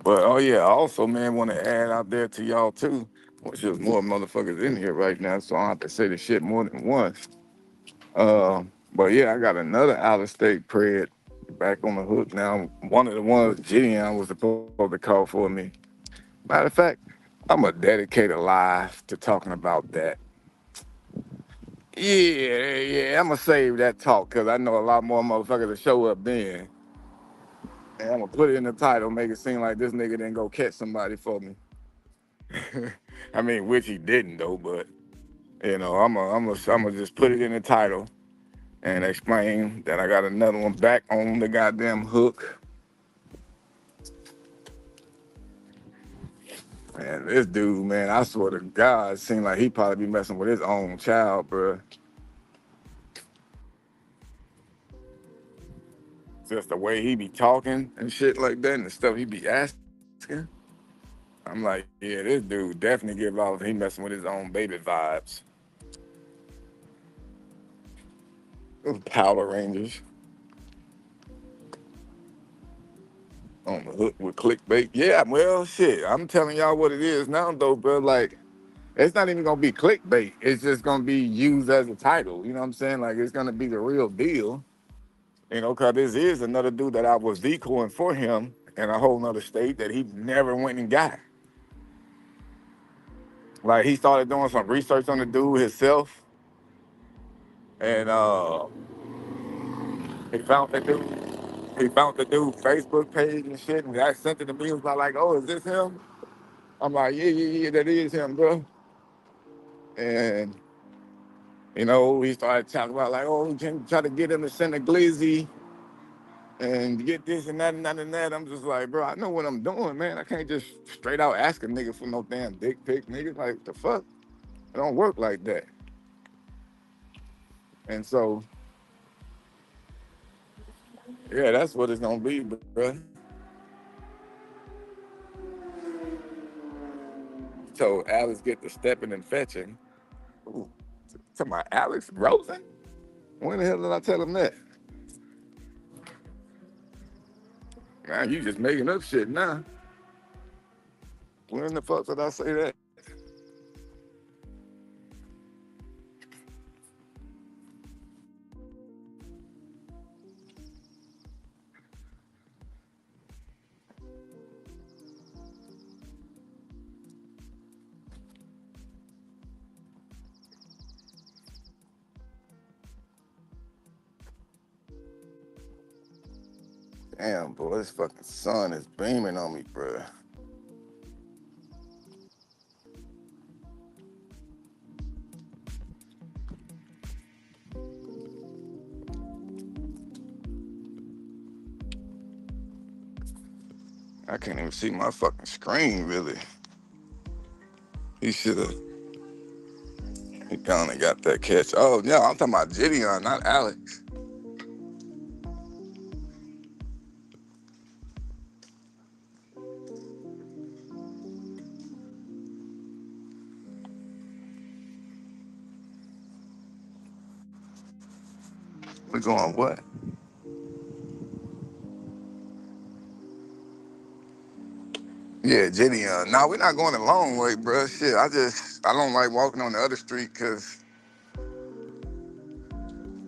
But oh yeah, I also man want to add out there to y'all too, which there's more motherfuckers in here right now, so I don't have to say the shit more than once. But yeah, I got another out of state pred back on the hook now. One of the ones Gideon was supposed to call for me. Matter of fact, I'm gonna dedicate a live to talking about that. Yeah, I'm gonna save that talk because I know a lot more motherfuckers will show up then. And I'm gonna put it in the title, make it seem like this nigga didn't go catch somebody for me. I mean, which he didn't though, but you know, I'm gonna just put it in the title and explain that I got another one back on the goddamn hook. And this dude, man, I swear to God, seemed like he probably be messing with his own child, bro. Just the way he be talking and shit like that and the stuff he be asking. I'm like, yeah, this dude definitely give off he messing with his own baby vibes. Those Power Rangers on the hook with clickbait. Yeah, well, shit, I'm telling y'all what it is now, though, bro. Like, it's not even gonna be clickbait. It's just gonna be used as a title. You know what I'm saying? Like, it's gonna be the real deal. You know, cause this is another dude that I was decoying for him in a whole nother state that he never went and got. Like, he started doing some research on the dude himself, and he found the dude. He found the dude Facebook page and shit, and I sent it to me. He was like, "Oh, is this him?" I'm like, "Yeah, that is him, bro." And you know, he started talking about like, "Oh, we can try to get him to send a glizzy and get this and that and that and that." I'm just like, "Bro, I know what I'm doing, man. I can't just straight out ask a nigga for no damn dick pic, nigga. Like, the fuck? It don't work like that." And so, yeah, that's what it's gonna be, bro. So Alex get to stepping and fetching. Ooh, talking about Alex Rosen? When the hell did I tell him that? Man, you just making up shit now. When the fuck did I say that? Damn, boy, this fucking sun is beaming on me, bruh. I can't even see my fucking screen, really. He should've, he kinda got that catch. Oh, no, I'm talking about Gideon, not Alex. We going what? Yeah, Gideon. Nah, we're not going a long way, bro. Shit, I don't like walking on the other street because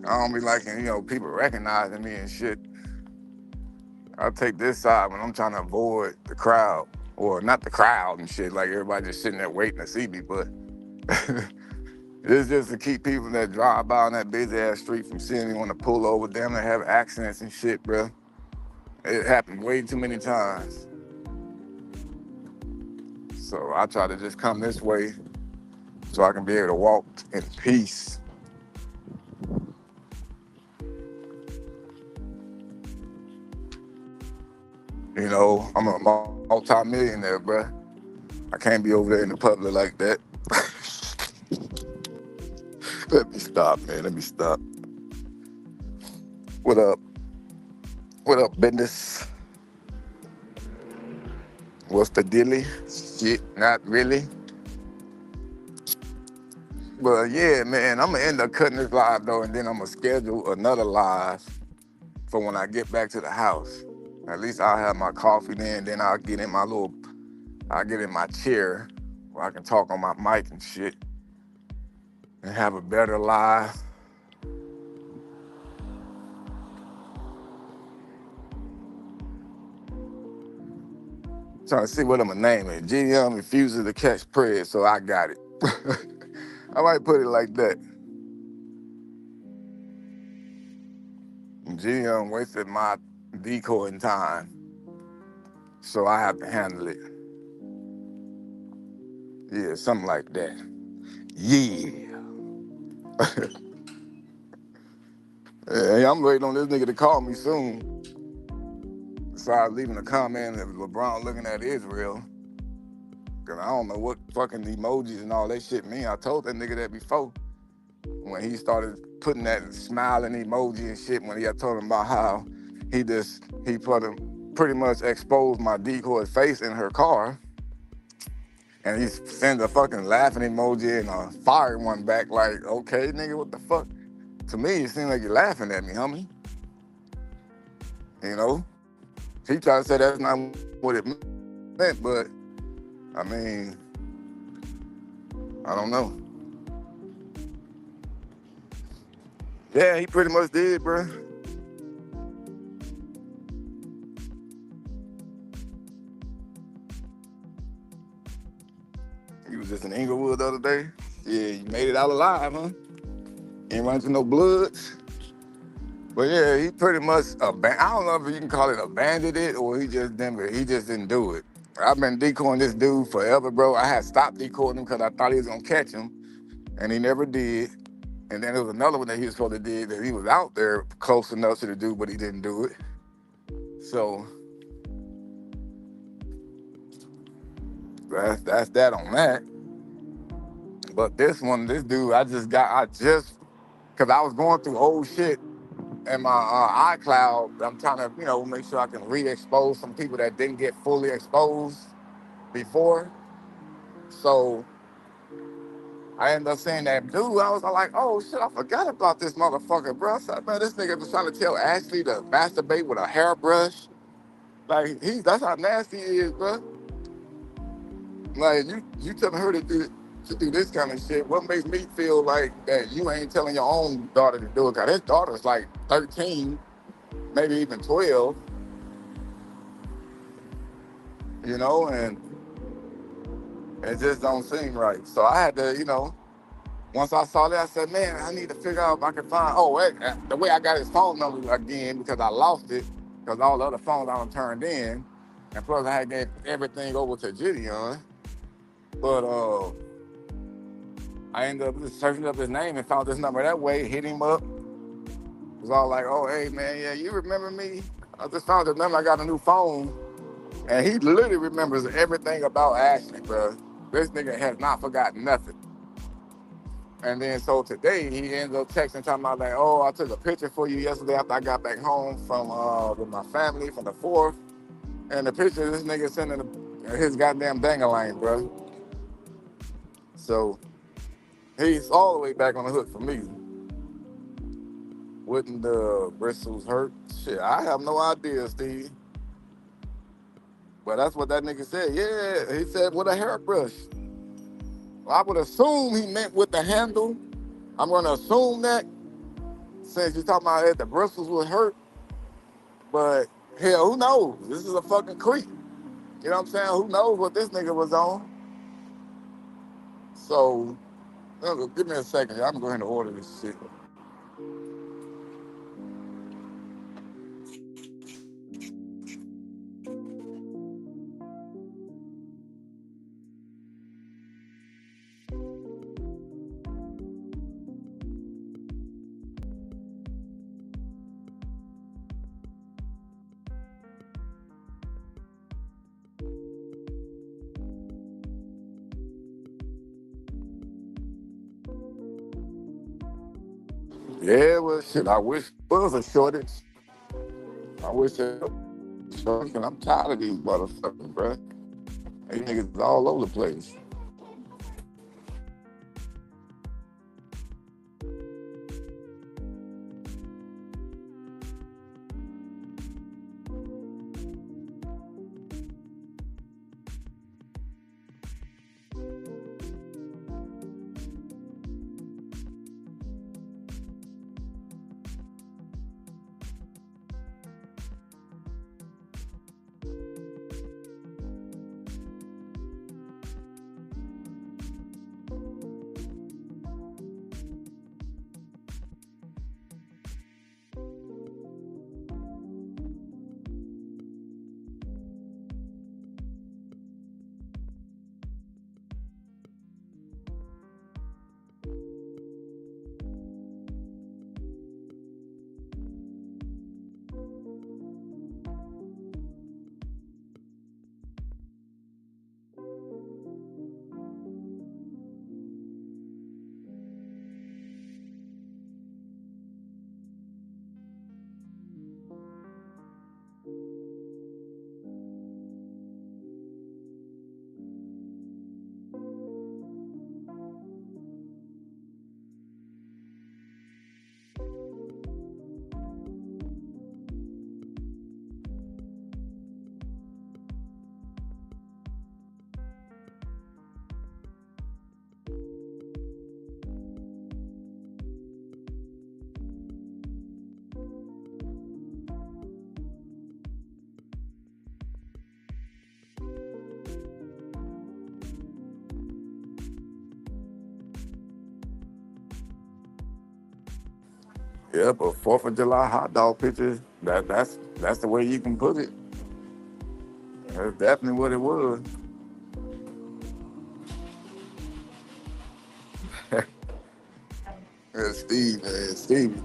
I don't be liking, people recognizing me and shit. I'll take this side when I'm trying to avoid the crowd. Or not the crowd and shit, like everybody just sitting there waiting to see me, but it's just to keep people that drive by on that busy ass street from seeing me want to pull over, damn near have accidents and shit, bro. It happened way too many times. So I try to just come this way so I can be able to walk in peace. I'm a multi-millionaire, bro. I can't be over there in the public like that. Let me stop, man. Let me stop. What up? What up, business? What's the dilly? Shit, not really. But yeah, man, I'm gonna end up cutting this live though, and then I'm gonna schedule another live for when I get back to the house. At least I'll have my coffee then I'll get in my chair where I can talk on my mic and shit and have a better live. Trying to see what I'm gonna name it. GM refuses to catch prey, so I got it. I might put it like that. GM wasted my decoying time, so I have to handle it. Yeah, something like that. Yeah. Hey, I'm waiting on this nigga to call me soon. Besides leaving a comment of LeBron looking at Israel. Cause I don't know what fucking emojis and all that shit mean. I told that nigga that before. When he started putting that smiling emoji and shit, when I told him about how he pretty much exposed my decoy face in her car. And he sends a fucking laughing emoji and a fire one back like, okay, nigga, what the fuck? To me, it seemed like you're laughing at me, homie. He tried to say that's not what it meant, but I mean, I don't know. Yeah, he pretty much did, bro. He was just in Inglewood the other day. Yeah, you made it out alive, huh? Ain't run into no bloods. But yeah, he pretty much, I don't know if you can call it abandoned it or he just didn't do it. I've been decoying this dude forever, bro. I had stopped decoying him because I thought he was gonna catch him, and he never did. And then there was another one that he was supposed to do that he was out there close enough to the dude, but he didn't do it. So that's that on that. But this dude, because I was going through old shit in my iCloud. I'm trying to, make sure I can re-expose some people that didn't get fully exposed before. So I ended up saying that dude, I was like, oh shit, I forgot about this motherfucker, bro. I said, man, this nigga was trying to tell Ashley to masturbate with a hairbrush. Like, that's how nasty he is, bro. Like, you telling her to do this kind of shit. What makes me feel like that you ain't telling your own daughter to do it? Cause his daughter's like 13, maybe even 12, and it just don't seem right. So I had to, once I saw that, I said, man, I need to figure out if I can find, the way I got his phone number again, because I lost it, because all the other phones I done turned in, and plus I had gave everything over to Gideon. But I ended up just searching up his name and found this number that way, hit him up. It was all like, oh, hey, man, yeah, you remember me? I just found his number, I got a new phone. And he literally remembers everything about Ashley, bro. This nigga has not forgotten nothing. And then so today he ends up texting, talking about like, oh, I took a picture for you yesterday after I got back home from with my family from the 4th. And the picture of this nigga sending his goddamn dang-a-lang, bro. So he's all the way back on the hook for me. Wouldn't the bristles hurt? Shit, I have no idea, Steve. But that's what that nigga said. Yeah, he said with a hairbrush. Well, I would assume he meant with the handle. I'm gonna assume that since you're talking about it, the bristles would hurt. But hell, who knows? This is a fucking creep. You know what I'm saying? Who knows what this nigga was on? So, give me a second. I'm going to order this shit. Yeah, well, shit, I wish there was a shortage. I wish there was a shortage, and I'm tired of these motherfuckers, bro. These niggas is all over the place. Yeah, but 4th of July hot dog pictures, that's the way you can put it. That's definitely what it was. Yeah, Steve,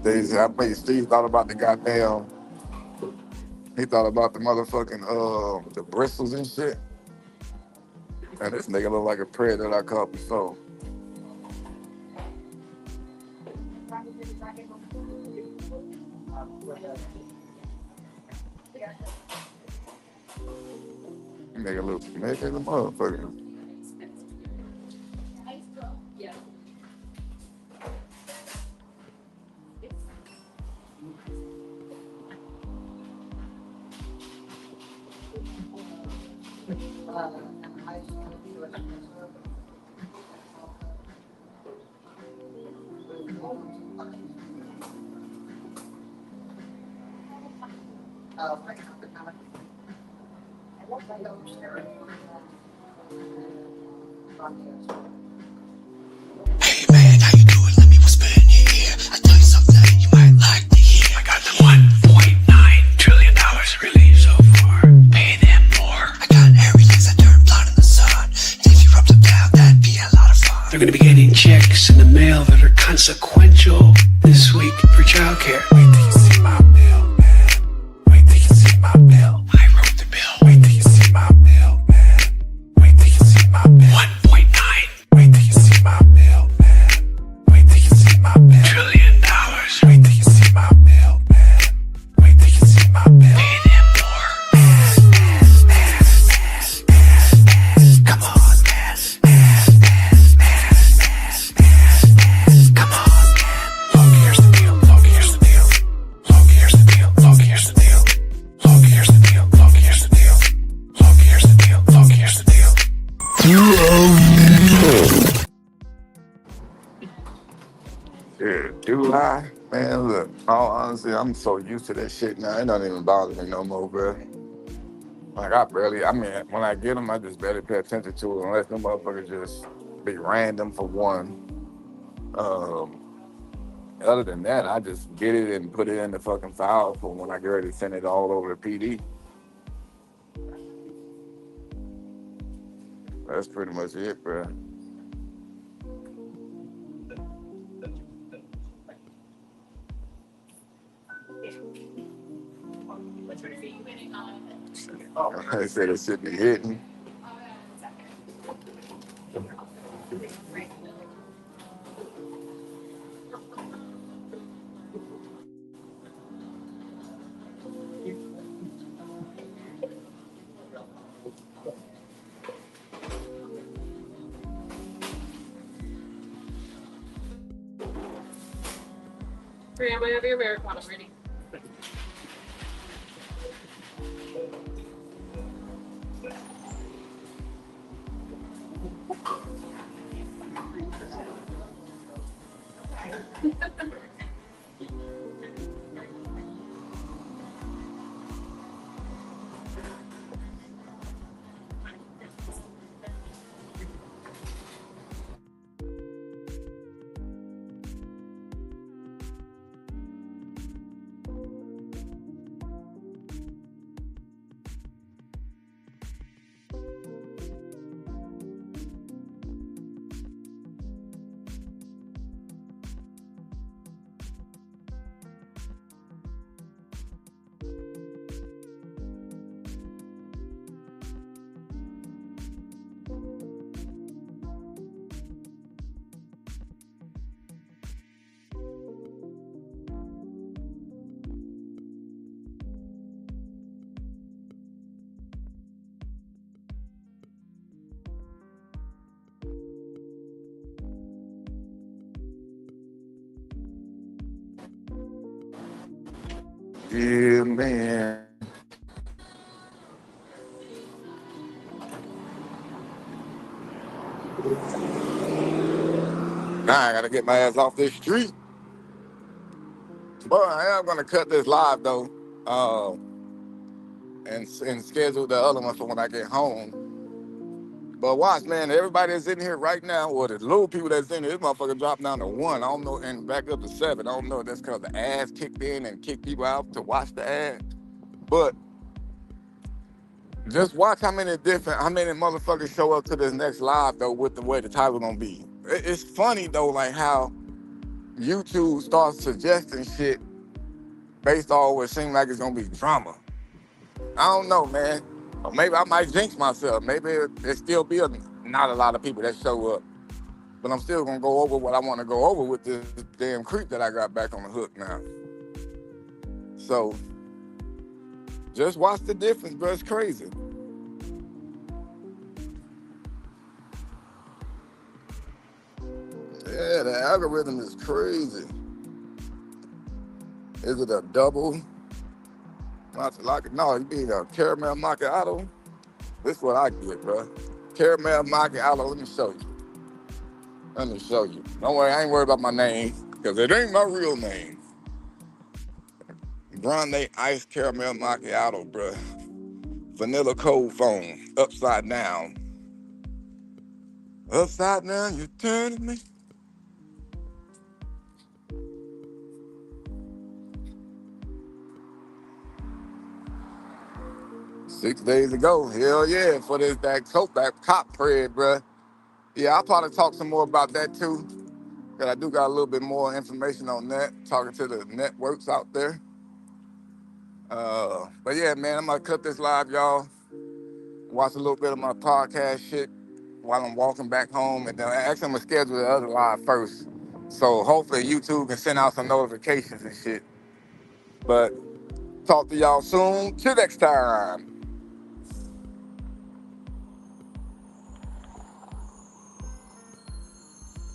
man. Steve thought about the goddamn, he thought about the motherfucking, the bristles and shit. And this nigga look like a prayer that I caught before. Nigga look naked as a motherfucker. Hey man, how you doing? Let me whisper in your ear. I tell you something that you might like to hear. I got the $1.9 trillion relief so far. Pay them more. I got areas that turn blood in the sun. And if you rub them down, that'd be a lot of fun. They're gonna be getting checks in the mail that are consequential this week for childcare. Wait till you see my bill, man. Wait till you see my bill. I wrote the bill. Wait till you see my bill, man. Wait till you see my bill. $1.9 high, man, look, all honestly, I'm so used to that shit now. It don't even bother me no more, bro. Like, I mean, when I get them, I just barely pay attention to it unless them motherfuckers just be random for one. Other than that, I just get it and put it in the fucking file for when I get ready to send it all over to PD. That's pretty much it, bro. I said it should be hitting. Graham, I have your Americano ready. Yeah, man. Now I gotta get my ass off this street. But I am gonna cut this live though, and schedule the other one for when I get home. But watch, man, everybody that's in here right now, or the little people that's in here, this motherfucker dropped down to 1. I don't know, and back up to 7. I don't know if that's because the ads kicked in and kicked people out to watch the ad. But just watch how many motherfuckers show up to this next live though with the way the title gonna be. It's funny though, like how YouTube starts suggesting shit based on what seems like it's gonna be drama. I don't know, man. Or maybe I might jinx myself. Maybe there still be not a lot of people that show up. But I'm still gonna go over what I want to go over with this damn creep that I got back on the hook now. So just watch the difference, bro. It's crazy. Yeah, the algorithm is crazy. Is it a double? No, you mean a caramel macchiato? This is what I get, bro. Caramel macchiato. Let me show you. Don't worry, I ain't worried about my name, because it ain't my real name. Grande iced caramel macchiato, bro. Vanilla cold foam, upside down. Upside down, you turning me. $6 ago, hell yeah, for that cop spread, bro. Yeah, I'll probably talk some more about that too, because I do got a little bit more information on that, talking to the networks out there. But yeah, man, I'm gonna cut this live, y'all. Watch a little bit of my podcast shit while I'm walking back home, and then actually I'm gonna schedule the other live first. So hopefully YouTube can send out some notifications and shit. But talk to y'all soon. Till next time.